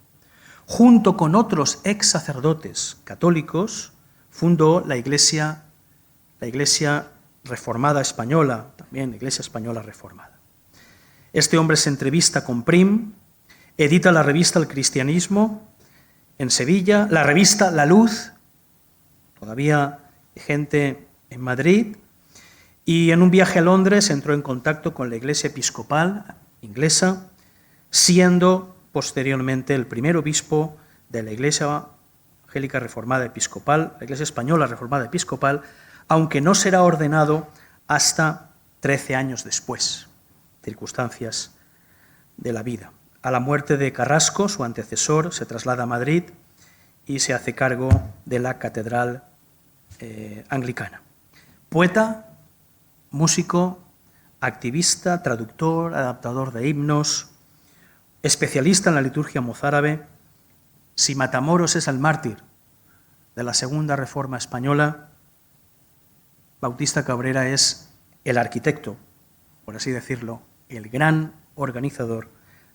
Speaker 3: Junto con otros ex sacerdotes católicos, fundó la Iglesia Reformada Española, también la Iglesia Española Reformada. Este hombre se entrevista con Prim, edita la revista El Cristianismo en Sevilla, la revista La Luz, todavía gente en Madrid, y en un viaje a Londres entró en contacto con la Iglesia Episcopal inglesa, siendo posteriormente el primer obispo de la Iglesia Evangélica Reformada Episcopal, la Iglesia Española Reformada Episcopal, aunque no será ordenado hasta 13 años después, circunstancias de la vida. A la muerte de Carrasco, su antecesor, se traslada a Madrid y se hace cargo de la catedral anglicana. Poeta, músico, activista, traductor, adaptador de himnos, especialista en la liturgia mozárabe. Si Matamoros es el mártir de la Segunda Reforma Española, Bautista Cabrera es el arquitecto, por así decirlo, el gran organizador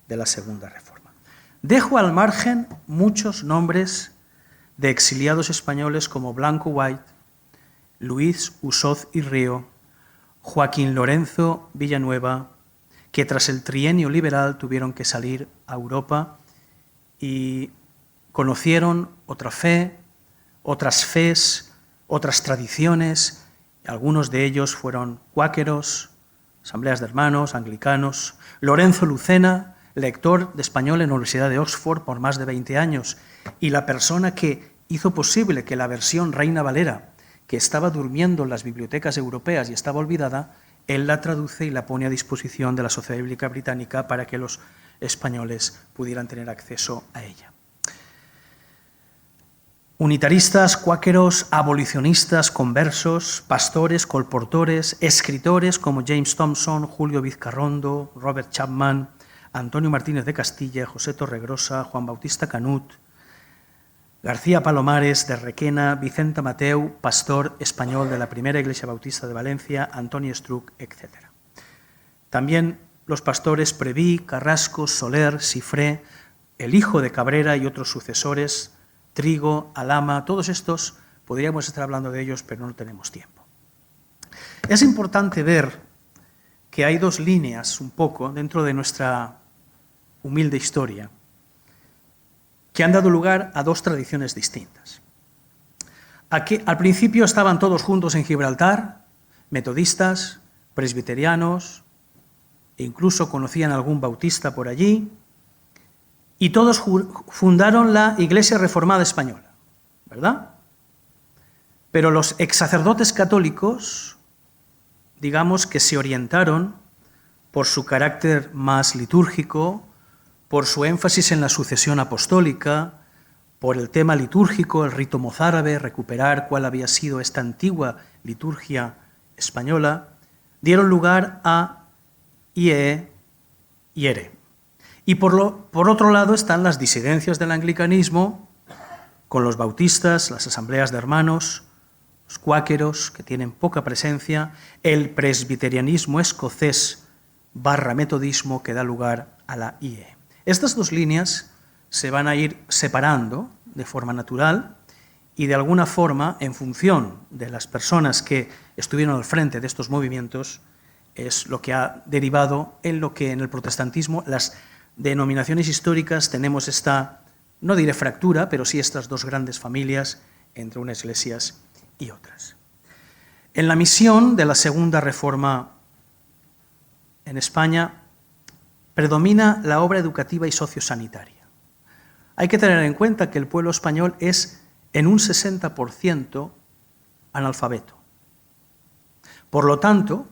Speaker 3: de la Segunda Reforma. Dejo al margen muchos nombres de exiliados españoles como Blanco White, Luis Usoz y Río, Joaquín Lorenzo Villanueva, que tras el trienio liberal tuvieron que salir a Europa y conocieron otra fe, otras fes, otras tradiciones. Algunos de ellos fueron cuáqueros, asambleas de hermanos, anglicanos. Lorenzo Lucena, lector de español en la Universidad de Oxford por más de 20 años, y la persona que hizo posible que la versión Reina Valera, que estaba durmiendo en las bibliotecas europeas y estaba olvidada, él la traduce y la pone a disposición de la Sociedad Bíblica Británica para que los españoles pudieran tener acceso a ella. Unitaristas, cuáqueros, abolicionistas, conversos, pastores, colportores, escritores como James Thompson, Julio Vizcarrondo, Robert Chapman, Antonio Martínez de Castilla, José Torregrosa, Juan Bautista Canut, García Palomares de Requena, Vicente Mateu, pastor español de la Primera Iglesia Bautista de Valencia, Antonio Estruc, etc. También los pastores Preví, Carrasco, Soler, Cifré, el hijo de Cabrera y otros sucesores, Trigo, Alama, todos estos, podríamos estar hablando de ellos, pero no tenemos tiempo. Es importante ver que hay dos líneas, un poco, dentro de nuestra humilde historia, que han dado lugar a dos tradiciones distintas. Aquí, al principio estaban todos juntos en Gibraltar, metodistas, presbiterianos, e incluso conocían a algún bautista por allí, y todos fundaron la Iglesia Reformada Española, ¿verdad? Pero los exsacerdotes católicos, digamos que se orientaron por su carácter más litúrgico, por su énfasis en la sucesión apostólica, por el tema litúrgico, el rito mozárabe, recuperar cuál había sido esta antigua liturgia española, dieron lugar a IE y ERE. Y por otro lado están las disidencias del anglicanismo, con los bautistas, las asambleas de hermanos, los cuáqueros, que tienen poca presencia, el presbiterianismo escocés / metodismo, que da lugar a la IE. Estas dos líneas se van a ir separando de forma natural y de alguna forma, en función de las personas que estuvieron al frente de estos movimientos, es lo que ha derivado en lo que en el protestantismo las denominaciones históricas tenemos esta, no diré fractura, pero sí estas dos grandes familias entre unas iglesias y otras. En la misión de la Segunda Reforma en España predomina la obra educativa y sociosanitaria. Hay que tener en cuenta que el pueblo español es en un 60% analfabeto. Por lo tanto,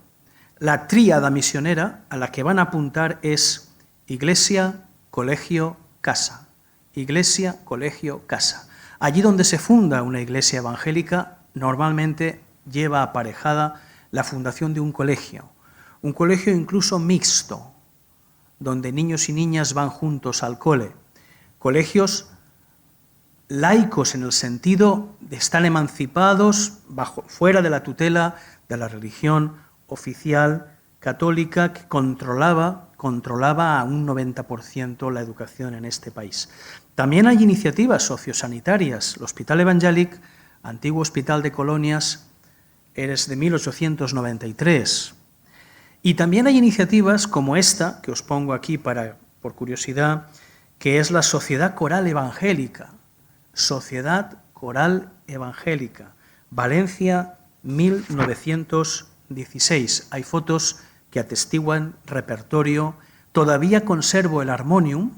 Speaker 3: la tríada misionera a la que van a apuntar es iglesia, colegio, casa. Iglesia, colegio, casa. Allí donde se funda una iglesia evangélica, normalmente lleva aparejada la fundación de un colegio incluso mixto, donde niños y niñas van juntos al cole. Colegios laicos en el sentido de estar emancipados, fuera de la tutela de la religión oficial católica que controlaba a un 90% la educación en este país. También hay iniciativas sociosanitarias. El Hospital Evangélic, antiguo hospital de colonias, es de 1893. Y también hay iniciativas como esta, que os pongo aquí por curiosidad, que es la Sociedad Coral Evangélica. Sociedad Coral Evangélica, Valencia, 1916. Hay fotos que atestiguan repertorio. Todavía conservo el armonium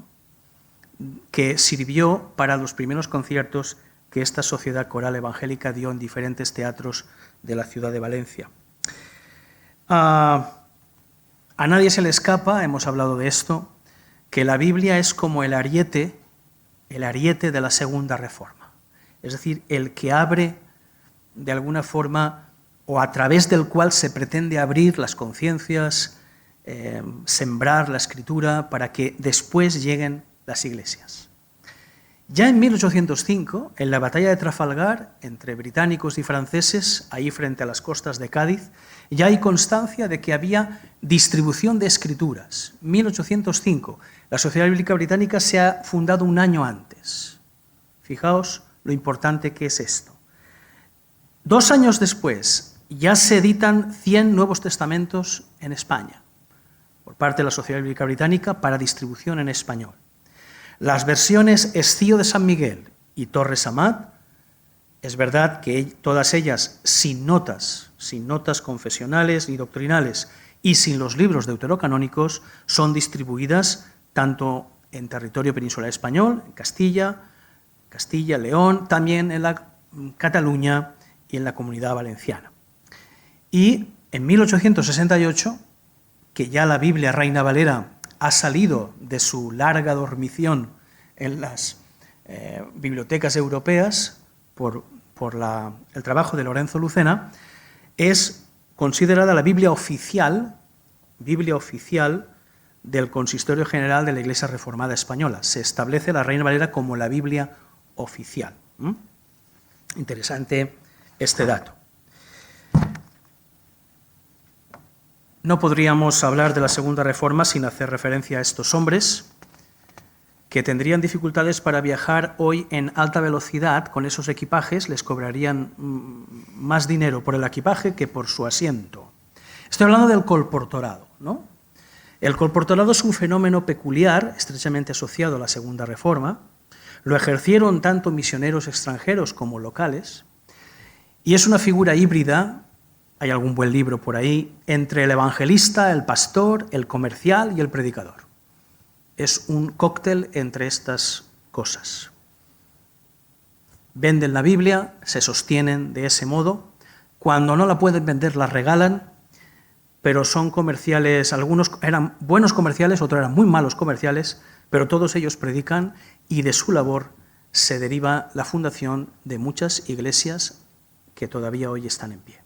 Speaker 3: que sirvió para los primeros conciertos que esta Sociedad Coral Evangélica dio en diferentes teatros de la ciudad de Valencia. A nadie se le escapa, hemos hablado de esto, que la Biblia es como el ariete de la Segunda Reforma. Es decir, el que abre de alguna forma o a través del cual se pretende abrir las conciencias, sembrar la escritura para que después lleguen las iglesias. Ya en 1805, en la batalla de Trafalgar, entre británicos y franceses, ahí frente a las costas de Cádiz, ya hay constancia de que había distribución de escrituras. 1805, la Sociedad Bíblica Británica se ha fundado un año antes. Fijaos lo importante que es esto. 2 años después, ya se editan 100 Nuevos Testamentos en España, por parte de la Sociedad Bíblica Británica para distribución en español. Las versiones Escío de San Miguel y Torres Amat, es verdad que todas ellas sin notas confesionales ni doctrinales y sin los libros deuterocanónicos, son distribuidas tanto en territorio peninsular español, en Castilla, León, también en la Cataluña y en la Comunidad Valenciana. Y en 1868, que ya la Biblia Reina Valera ha salido de su larga dormición en las bibliotecas europeas por el trabajo de Lorenzo Lucena, es considerada la Biblia oficial del Consistorio General de la Iglesia Reformada Española. Se establece la Reina Valera como la Biblia oficial. Interesante este dato. No podríamos hablar de la Segunda Reforma sin hacer referencia a estos hombres que tendrían dificultades para viajar hoy en alta velocidad con esos equipajes, les cobrarían más dinero por el equipaje que por su asiento. Estoy hablando del colportorado, ¿no? El colportorado es un fenómeno peculiar, estrechamente asociado a la Segunda Reforma. Lo ejercieron tanto misioneros extranjeros como locales, y es una figura híbrida, hay algún buen libro por ahí, entre el evangelista, el pastor, el comercial y el predicador. Es un cóctel entre estas cosas. Venden la Biblia, se sostienen de ese modo. Cuando no la pueden vender, la regalan, pero son comerciales, algunos eran buenos comerciales, otros eran muy malos comerciales, pero todos ellos predican y de su labor se deriva la fundación de muchas iglesias que todavía hoy están en pie.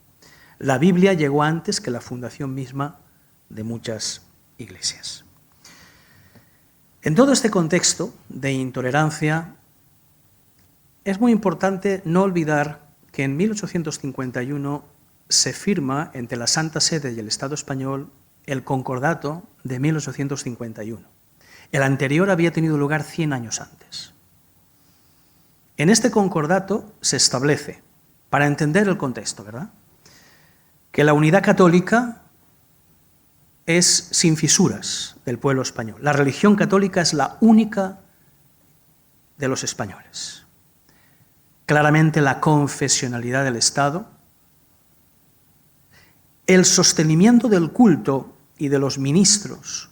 Speaker 3: La Biblia llegó antes que la fundación misma de muchas iglesias. En todo este contexto de intolerancia, es muy importante no olvidar que en 1851 se firma entre la Santa Sede y el Estado español el Concordato de 1851. El anterior había tenido lugar 100 años antes. En este Concordato se establece, para entender el contexto, ¿verdad?, que la unidad católica es sin fisuras del pueblo español. La religión católica es la única de los españoles. Claramente la confesionalidad del Estado, el sostenimiento del culto y de los ministros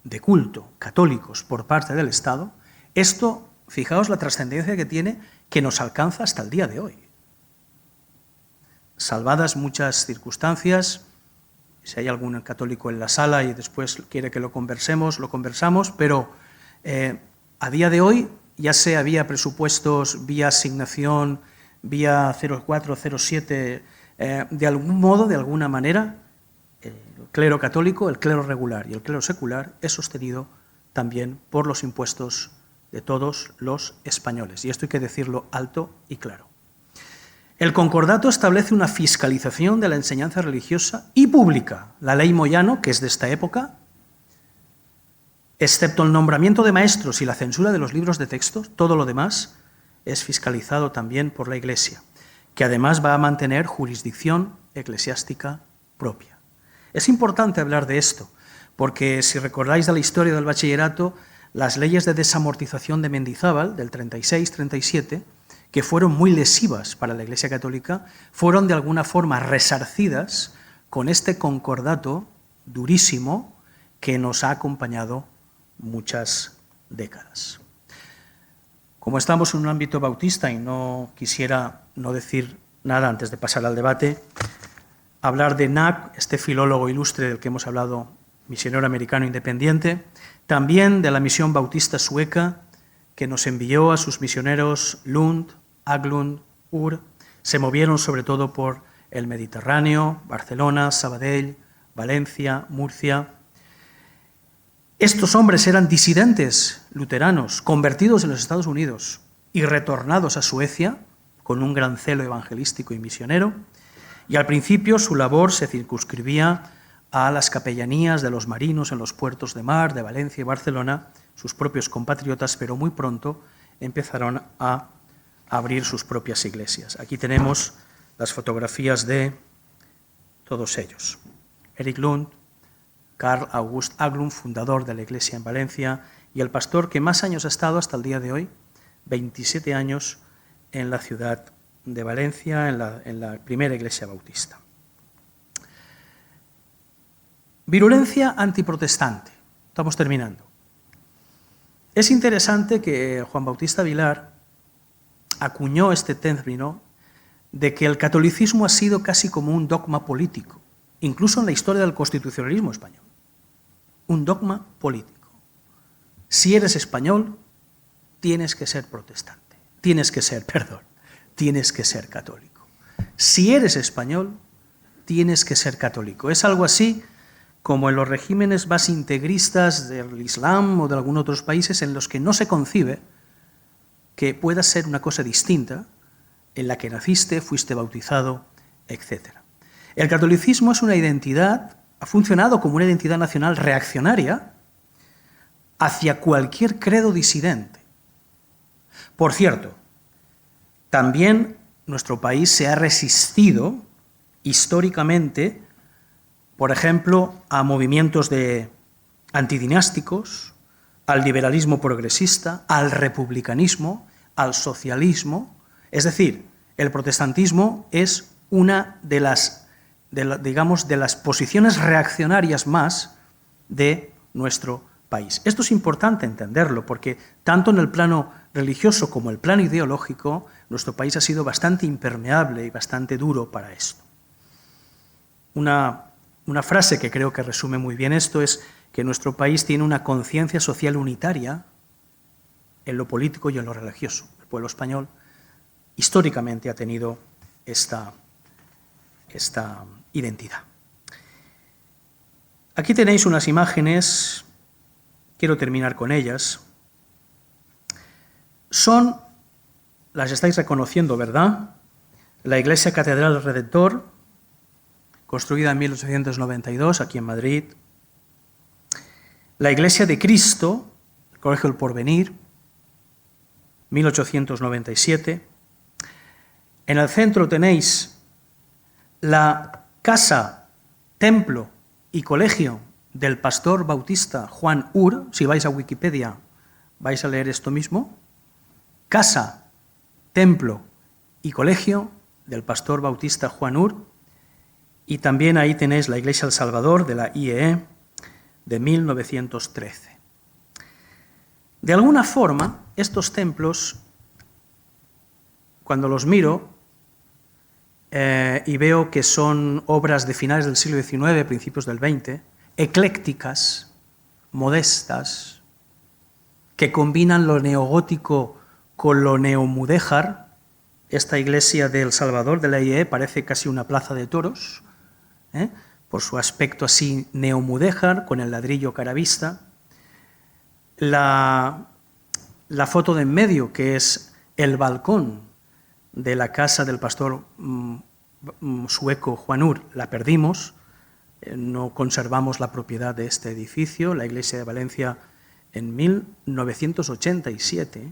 Speaker 3: de culto católicos por parte del Estado, esto, fijaos la trascendencia que tiene, que nos alcanza hasta el día de hoy. Salvadas muchas circunstancias, si hay algún católico en la sala y después quiere que lo conversamos, pero a día de hoy ya se había presupuestos vía asignación, vía 04, 07, de algún modo, de alguna manera, el clero católico, el clero regular y el clero secular es sostenido también por los impuestos de todos los españoles. Y esto hay que decirlo alto y claro. El Concordato establece una fiscalización de la enseñanza religiosa y pública. La ley Moyano, que es de esta época, excepto el nombramiento de maestros y la censura de los libros de texto, todo lo demás es fiscalizado también por la Iglesia, que además va a mantener jurisdicción eclesiástica propia. Es importante hablar de esto, porque si recordáis de la historia del bachillerato, las leyes de desamortización de Mendizábal, del 36-37, que fueron muy lesivas para la Iglesia Católica, fueron de alguna forma resarcidas con este concordato durísimo que nos ha acompañado muchas décadas. Como estamos en un ámbito bautista y no quisiera no decir nada antes de pasar al debate, hablar de Knapp, este filólogo ilustre del que hemos hablado, misionero americano independiente, también de la misión bautista sueca, que nos envió a sus misioneros Lund, Haglund, Ur, se movieron sobre todo por el Mediterráneo, Barcelona, Sabadell, Valencia, Murcia. Estos hombres eran disidentes luteranos, convertidos en los Estados Unidos y retornados a Suecia con un gran celo evangelístico y misionero, y al principio su labor se circunscribía a las capellanías de los marinos en los puertos de mar de Valencia y Barcelona, sus propios compatriotas, pero muy pronto empezaron a abrir sus propias iglesias. Aquí tenemos las fotografías de todos ellos. Erik Lund, Carl August Haglund, fundador de la iglesia en Valencia, y el pastor que más años ha estado hasta el día de hoy, 27 años, en la ciudad de Valencia, en la primera iglesia bautista. Virulencia antiprotestante. Estamos terminando. Es interesante que Juan Bautista Vilar acuñó este término de que el catolicismo ha sido casi como un dogma político, incluso en la historia del constitucionalismo español. Un dogma político. Si eres español, tienes que ser protestante. Tienes que ser católico. Si eres español, tienes que ser católico. Es algo así como en los regímenes más integristas del Islam o de algunos otros países en los que no se concibe que pueda ser una cosa distinta en la que naciste, fuiste bautizado, etc. El catolicismo es una identidad, ha funcionado como una identidad nacional reaccionaria hacia cualquier credo disidente. Por cierto, también nuestro país se ha resistido históricamente, por ejemplo, a movimientos antidinásticos, al liberalismo progresista, al republicanismo, al socialismo. Es decir, el protestantismo es una de las posiciones reaccionarias más de nuestro país. Esto es importante entenderlo, porque tanto en el plano religioso como en el plano ideológico, nuestro país ha sido bastante impermeable y bastante duro para esto. Una frase que creo que resume muy bien esto es que nuestro país tiene una conciencia social unitaria en lo político y en lo religioso. El pueblo español históricamente ha tenido esta identidad. Aquí tenéis unas imágenes, quiero terminar con ellas. Las estáis reconociendo, ¿verdad? La Iglesia Catedral del Redentor, construida en 1892 aquí en Madrid. La Iglesia de Cristo, el Colegio del Porvenir, 1897. En el centro tenéis la casa, templo y colegio del pastor bautista Juan Ur. Si vais a Wikipedia vais a leer esto mismo. Casa, templo y colegio del pastor bautista Juan Ur. Y también ahí tenéis la Iglesia del Salvador de la IEE de 1913. De alguna forma, estos templos, cuando los miro y veo que son obras de finales del siglo XIX, principios del XX, eclécticas, modestas, que combinan lo neogótico con lo neomudéjar. Esta iglesia de El Salvador, de la IEE, parece casi una plaza de toros, por su aspecto así neomudéjar, con el ladrillo caravista. La foto de en medio, que es el balcón de la casa del pastor sueco Juan Ur, la perdimos, no conservamos la propiedad de este edificio. La iglesia de Valencia en 1987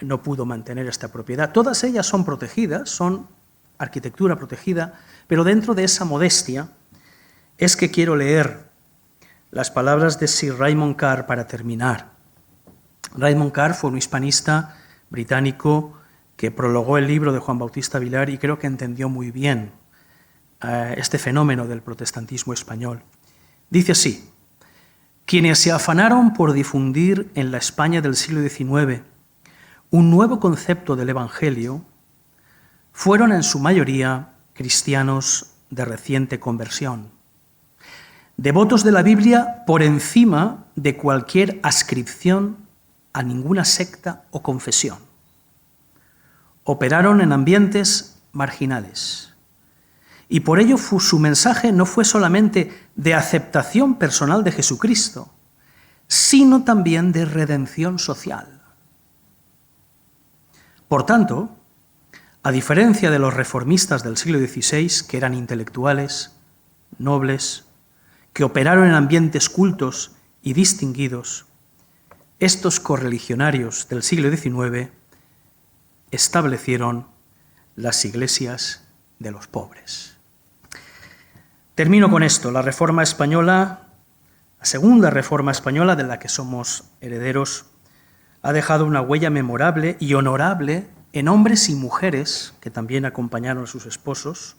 Speaker 3: no pudo mantener esta propiedad. Todas ellas son protegidas, son arquitectura protegida, pero dentro de esa modestia es que quiero leer las palabras de Sir Raymond Carr para terminar. Raymond Carr fue un hispanista británico que prologó el libro de Juan Bautista Vilar y creo que entendió muy bien este fenómeno del protestantismo español. Dice así: quienes se afanaron por difundir en la España del siglo XIX un nuevo concepto del Evangelio fueron en su mayoría cristianos de reciente conversión, devotos de la Biblia por encima de cualquier adscripción a ninguna secta o confesión. Operaron en ambientes marginales Y por ello su mensaje no fue solamente de aceptación personal de Jesucristo, sino también de redención social. Por tanto, a diferencia de los reformistas del siglo XVI, que eran intelectuales, nobles, que operaron en ambientes cultos y distinguidos, estos correligionarios del siglo XIX establecieron las iglesias de los pobres. Termino con esto. La Reforma Española, la segunda Reforma Española de la que somos herederos, ha dejado una huella memorable y honorable en hombres y mujeres que también acompañaron a sus esposos,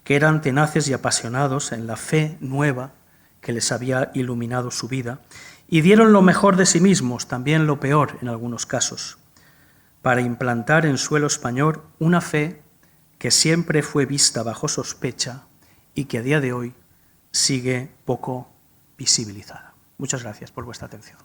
Speaker 3: que eran tenaces y apasionados en la fe nueva que les había iluminado su vida, y dieron lo mejor de sí mismos, también lo peor en algunos casos, para implantar en suelo español una fe que siempre fue vista bajo sospecha y que a día de hoy sigue poco visibilizada. Muchas gracias por vuestra atención.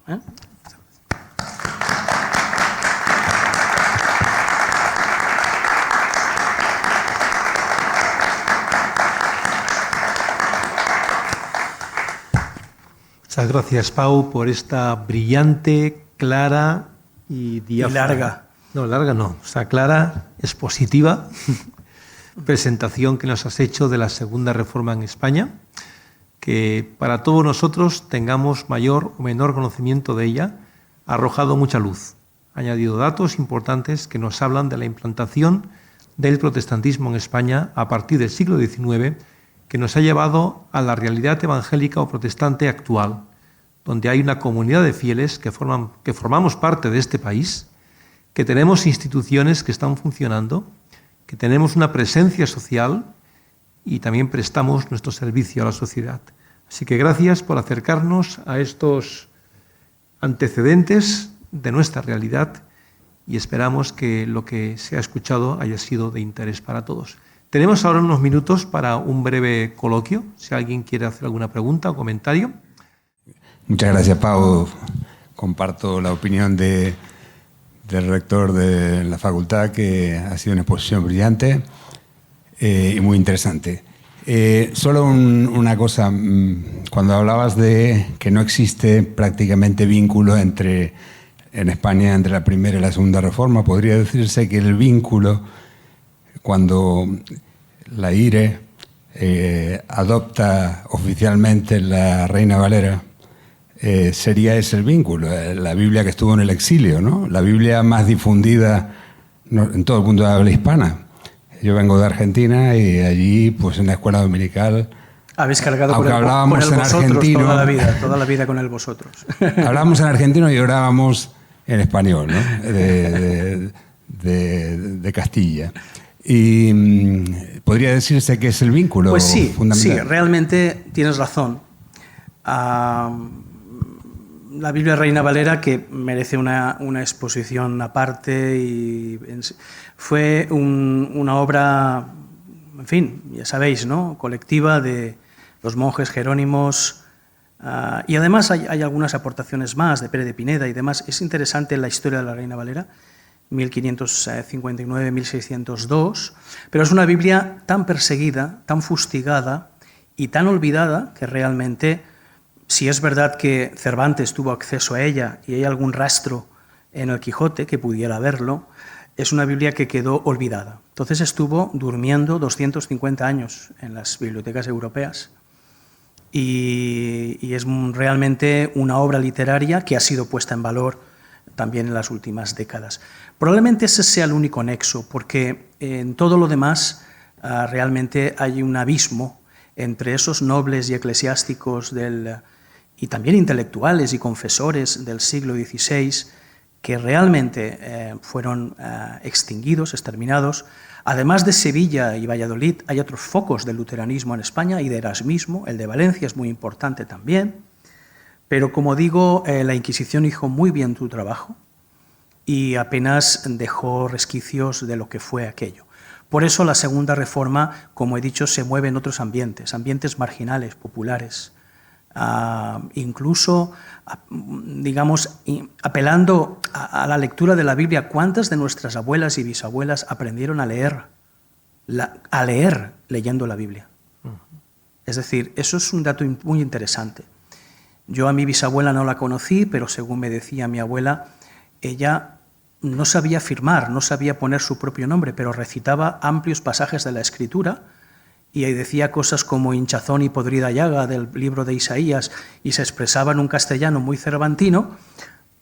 Speaker 1: Muchas gracias, Pau, por esta brillante, clara y diáfana.
Speaker 3: Y larga.
Speaker 1: No, larga no. O sea, clara, expositiva presentación que nos has hecho de la segunda reforma en España, que para todos nosotros tengamos mayor o menor conocimiento de ella, ha arrojado mucha luz. Ha añadido datos importantes que nos hablan de la implantación del protestantismo en España a partir del siglo XIX, que nos ha llevado a la realidad evangélica o protestante actual, donde hay una comunidad de fieles que formamos parte de este país, que tenemos instituciones que están funcionando, que tenemos una presencia social y también prestamos nuestro servicio a la sociedad. Así que gracias por acercarnos a estos antecedentes de nuestra realidad y esperamos que lo que se ha escuchado haya sido de interés para todos. Tenemos ahora unos minutos para un breve coloquio, si alguien quiere hacer alguna pregunta o comentario.
Speaker 4: Muchas gracias, Pau. Comparto la opinión del rector de la facultad, que ha sido una exposición brillante y muy interesante. Solo una cosa, cuando hablabas de que no existe prácticamente vínculo en España entre la primera y la segunda reforma, podría decirse que el vínculo, cuando la IRE adopta oficialmente la Reina Valera, sería ese el vínculo, la Biblia que estuvo en el exilio, ¿no? La Biblia más difundida en todo el mundo de habla hispana. Yo vengo de Argentina y allí, pues en la escuela dominical...
Speaker 3: Habéis cargado con el vosotros argentino, toda la vida con el vosotros.
Speaker 4: Hablábamos en argentino y orábamos en español, ¿no? de Castilla. Y podría decirse que es el vínculo fundamental.
Speaker 3: Sí, realmente tienes razón. La Biblia Reina Valera, que merece una exposición aparte, y fue una obra, en fin, ya sabéis, ¿no?, colectiva de los monjes jerónimos, y además hay algunas aportaciones más de Pere de Pineda y demás. Es interesante la historia de la Reina Valera, 1559-1602, pero es una Biblia tan perseguida, tan fustigada y tan olvidada que realmente, si es verdad que Cervantes tuvo acceso a ella y hay algún rastro en el Quijote que pudiera verlo, es una Biblia que quedó olvidada. Entonces estuvo durmiendo 250 años en las bibliotecas europeas y es realmente una obra literaria que ha sido puesta en valor también en las últimas décadas. Probablemente ese sea el único nexo, porque en todo lo demás realmente hay un abismo entre esos nobles y eclesiásticos y también intelectuales y confesores del siglo XVI, que realmente fueron extinguidos, exterminados. Además de Sevilla y Valladolid, hay otros focos del luteranismo en España y de erasmismo. El de Valencia es muy importante también. Pero, como digo, la Inquisición hizo muy bien su trabajo y apenas dejó resquicios de lo que fue aquello. Por eso la segunda reforma, como he dicho, se mueve en otros ambientes marginales, populares, incluso, digamos, apelando a la lectura de la Biblia. ¿Cuántas de nuestras abuelas y bisabuelas aprendieron a leer a leer leyendo la Biblia. Es decir, eso es un dato muy interesante. Yo a mi bisabuela no la conocí, pero según me decía mi abuela, ella no sabía firmar, no sabía poner su propio nombre, pero recitaba amplios pasajes de la Escritura y ahí decía cosas como hinchazón y podrida llaga del libro de Isaías y se expresaba en un castellano muy cervantino,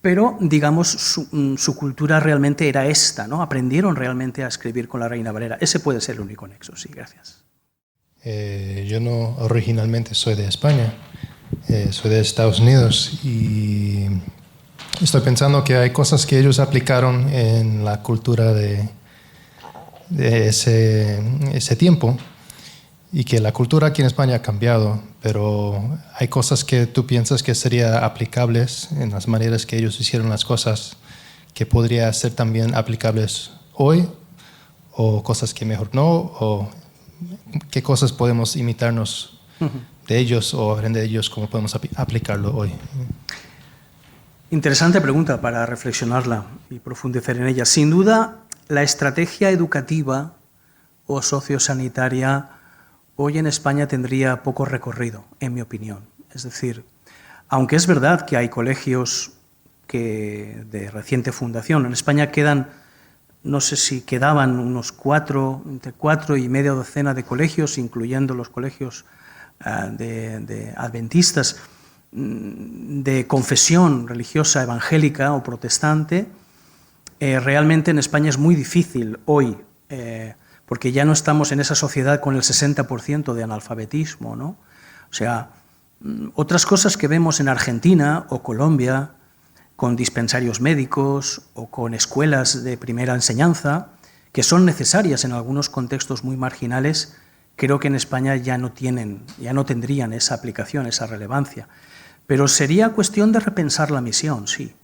Speaker 3: pero digamos su cultura realmente era esta, ¿no? Aprendieron realmente a escribir con la Reina Valera. Ese puede ser el único nexo, sí, gracias.
Speaker 5: Yo no originalmente soy de España, soy de Estados Unidos y estoy pensando que hay cosas que ellos aplicaron en la cultura de ese tiempo y que la cultura aquí en España ha cambiado, pero hay cosas que tú piensas que serían aplicables en las maneras que ellos hicieron las cosas que podrían ser también aplicables hoy o cosas que mejor no, o qué cosas podemos imitarnos de ellos o aprender de ellos, cómo podemos aplicarlo hoy.
Speaker 3: Interesante pregunta para reflexionarla y profundizar en ella. Sin duda, la estrategia educativa o sociosanitaria hoy en España tendría poco recorrido, en mi opinión. Es decir, aunque es verdad que hay colegios de reciente fundación, en España quedan, no sé si quedaban unos entre 4 y media docena de colegios, incluyendo los colegios de adventistas, de confesión religiosa evangélica o protestante. Realmente en España es muy difícil hoy, porque ya no estamos en esa sociedad con el 60% de analfabetismo, ¿no? O sea, otras cosas que vemos en Argentina o Colombia, con dispensarios médicos o con escuelas de primera enseñanza, que son necesarias en algunos contextos muy marginales, creo que en España ya no tendrían esa aplicación, esa relevancia. Pero sería cuestión de repensar la misión, sí,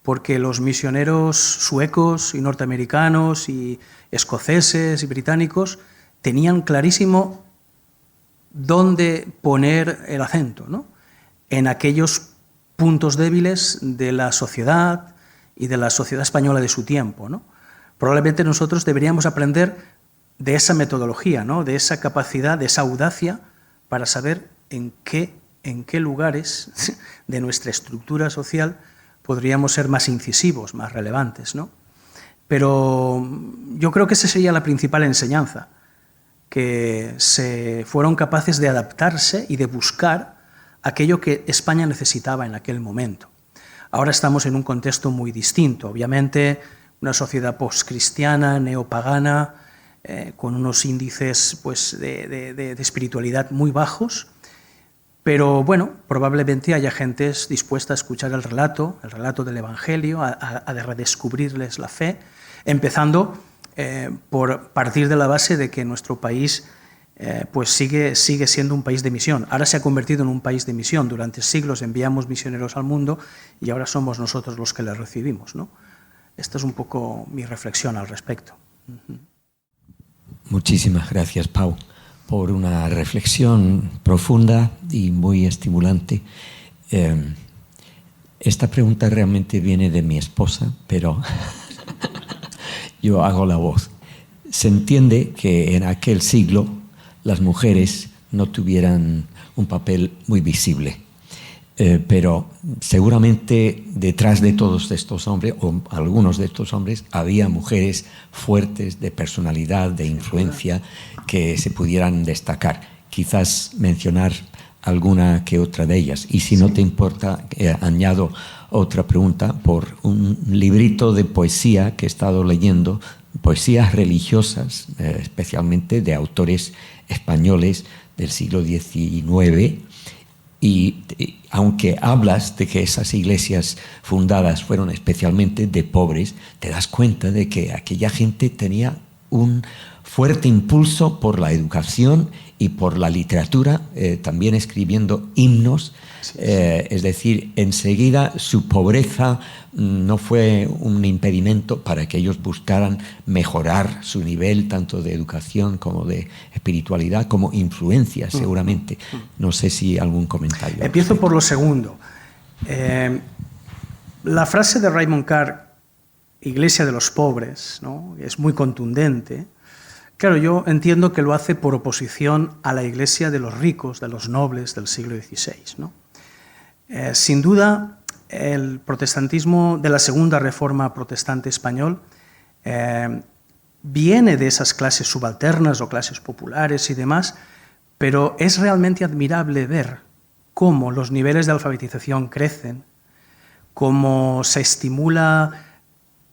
Speaker 3: porque los misioneros suecos y norteamericanos y escoceses y británicos tenían clarísimo dónde poner el acento, ¿no? En aquellos puntos débiles de la sociedad y de la sociedad española de su tiempo, ¿no? Probablemente nosotros deberíamos aprender de esa metodología, ¿no? De esa capacidad, de esa audacia para saber en qué lugares de nuestra estructura social podríamos ser más incisivos, más relevantes, ¿no? Pero yo creo que esa sería la principal enseñanza, que se fueron capaces de adaptarse y de buscar aquello que España necesitaba en aquel momento. Ahora estamos en un contexto muy distinto, obviamente una sociedad postcristiana, neopagana, con unos índices pues, de espiritualidad muy bajos, pero bueno, probablemente haya gentes dispuestas a escuchar el relato del Evangelio, a redescubrirles la fe, empezando por partir de la base de que nuestro país pues sigue siendo un país de misión. Ahora se ha convertido en un país de misión. Durante siglos enviamos misioneros al mundo y ahora somos nosotros los que les recibimos, ¿no? Esta es un poco mi reflexión al respecto.
Speaker 6: Muchísimas gracias, Pau, por una reflexión profunda y muy estimulante. Esta pregunta realmente viene de mi esposa, pero yo hago la voz. Se entiende que en aquel siglo las mujeres no tuvieran un papel muy visible, pero seguramente detrás de todos estos hombres, o algunos de estos hombres, había mujeres fuertes de personalidad, de influencia, que se pudieran destacar. Quizás mencionar alguna que otra de ellas. Y si no te importa, añado otra pregunta por un librito de poesía que he estado leyendo, poesías religiosas, especialmente de autores españoles del siglo XIX, y aunque hablas de que esas iglesias fundadas fueron especialmente de pobres, te das cuenta de que aquella gente tenía un fuerte impulso por la educación y por la literatura, también escribiendo himnos. Es decir, enseguida su pobreza no fue un impedimento para que ellos buscaran mejorar su nivel tanto de educación como de espiritualidad, como influencia, seguramente. No sé si algún comentario.
Speaker 3: Empiezo por lo segundo. La frase de Raymond Carr, Iglesia de los pobres, ¿no?, es muy contundente. Claro, yo entiendo que lo hace por oposición a la Iglesia de los ricos, de los nobles del siglo XVI, ¿no? Sin duda, el protestantismo de la Segunda Reforma Protestante español viene de esas clases subalternas o clases populares y demás, pero es realmente admirable ver cómo los niveles de alfabetización crecen, cómo se estimula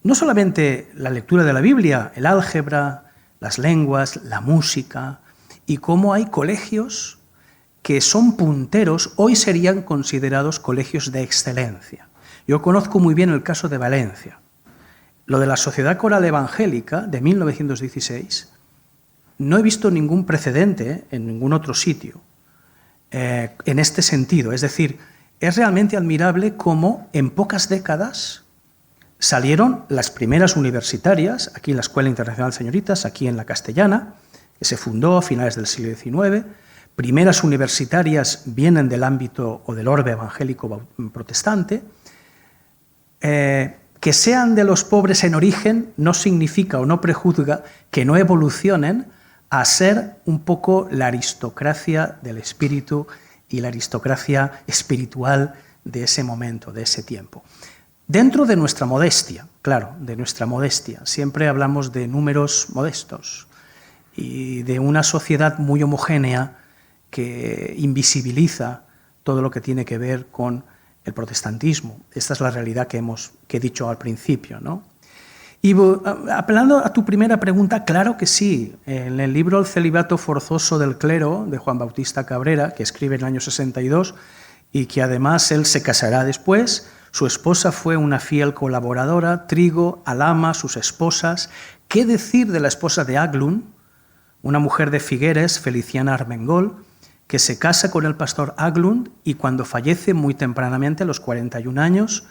Speaker 3: no solamente la lectura de la Biblia, el álgebra, las lenguas, la música, y cómo hay colegios que son punteros, hoy serían considerados colegios de excelencia. Yo conozco muy bien el caso de Valencia. Lo de la Sociedad Coral Evangélica de 1916, no he visto ningún precedente en ningún otro sitio en este sentido. Es decir, es realmente admirable cómo en pocas décadas salieron las primeras universitarias, aquí en la Escuela Internacional de Señoritas, aquí en la Castellana, que se fundó a finales del siglo XIX. Primeras universitarias vienen del ámbito o del orbe evangélico protestante. Que sean de los pobres en origen no significa o no prejuzga que no evolucionen a ser un poco la aristocracia del espíritu y la aristocracia espiritual de ese momento, de ese tiempo. Dentro de nuestra modestia, claro, de nuestra modestia, siempre hablamos de números modestos y de una sociedad muy homogénea que invisibiliza todo lo que tiene que ver con el protestantismo. Esta es la realidad que he dicho al principio, ¿no? Y apelando a tu primera pregunta, claro que sí. En el libro El celibato forzoso del clero, de Juan Bautista Cabrera, que escribe en el año 62, y que además él se casará después, su esposa fue una fiel colaboradora, Trigo, Alama, sus esposas. ¿Qué decir de la esposa de Aglund, una mujer de Figueres, Feliciana Armengol, que se casa con el pastor Aglund y cuando fallece muy tempranamente, a los 41 años,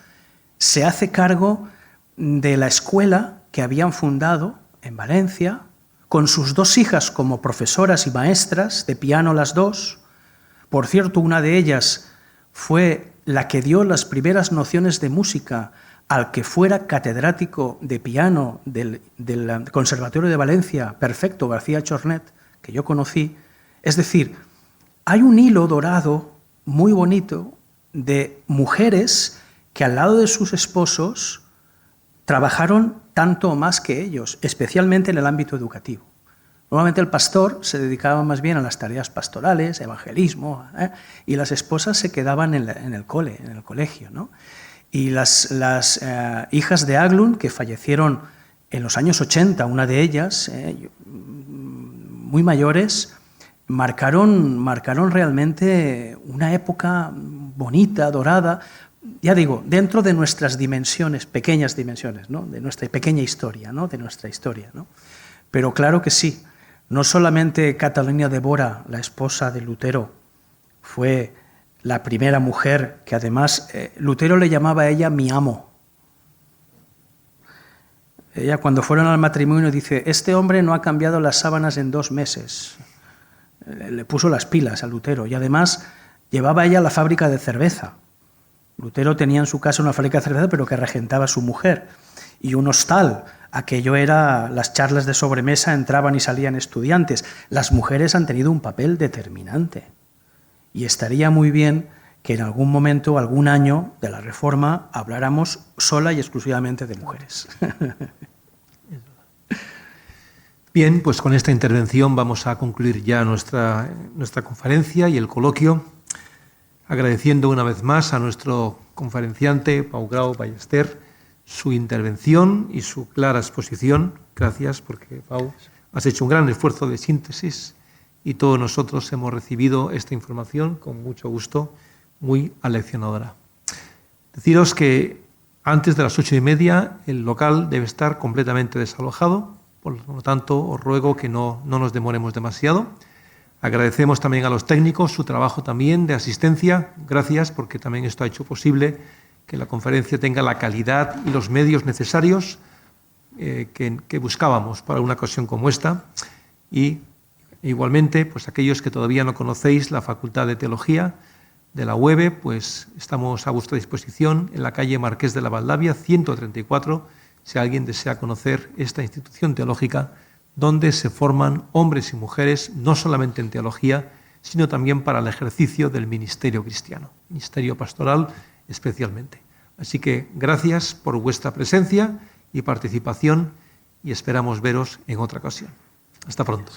Speaker 3: se hace cargo de la escuela que habían fundado en Valencia, con sus dos hijas como profesoras y maestras de piano las dos. Por cierto, una de ellas fue la que dio las primeras nociones de música al que fuera catedrático de piano del Conservatorio de Valencia, Perfecto García Chornet, que yo conocí. Es decir, hay un hilo dorado muy bonito de mujeres que al lado de sus esposos trabajaron tanto o más que ellos, especialmente en el ámbito educativo. Normalmente el pastor se dedicaba más bien a las tareas pastorales, evangelismo, y las esposas se quedaban en el colegio, ¿no? Y las hijas de Aglund, que fallecieron en los años 80, una de ellas, muy mayores, marcaron realmente una época bonita, dorada, ya digo, dentro de nuestras dimensiones, pequeñas dimensiones, ¿no? De nuestra pequeña historia, ¿no? De nuestra historia, ¿no? Pero claro que sí, no solamente Catalina de Bora, la esposa de Lutero, fue la primera mujer que además Lutero le llamaba a ella mi amo. Ella cuando fueron al matrimonio dice, este hombre no ha cambiado las sábanas en 2 meses. Le puso las pilas a Lutero y además llevaba ella la fábrica de cerveza. Lutero tenía en su casa una fábrica de cerveza, pero que regentaba su mujer. Y un hostal, aquello era las charlas de sobremesa, entraban y salían estudiantes. Las mujeres han tenido un papel determinante. Y estaría muy bien que en algún momento, algún año de la Reforma, habláramos sola y exclusivamente de mujeres.
Speaker 1: Bien, pues con esta intervención vamos a concluir ya nuestra conferencia y el coloquio, agradeciendo una vez más a nuestro conferenciante, Pau Grau Ballester, su intervención y su clara exposición. Gracias, porque, Pau, has hecho un gran esfuerzo de síntesis y todos nosotros hemos recibido esta información con mucho gusto, muy aleccionadora. Deciros que antes de las 8:30 el local debe estar completamente desalojado, por lo tanto os ruego que no nos demoremos demasiado. Agradecemos también a los técnicos su trabajo también de asistencia. Gracias, porque también esto ha hecho posible que la conferencia tenga la calidad y los medios necesarios que buscábamos para una ocasión como esta. Y igualmente, pues aquellos que todavía no conocéis la Facultad de Teología de la UEB, pues estamos a vuestra disposición en la calle Marqués de la Valdavia, 134, si alguien desea conocer esta institución teológica donde se forman hombres y mujeres no solamente en teología, sino también para el ejercicio del ministerio cristiano, ministerio pastoral especialmente. Así que gracias por vuestra presencia y participación y esperamos veros en otra ocasión. Hasta pronto.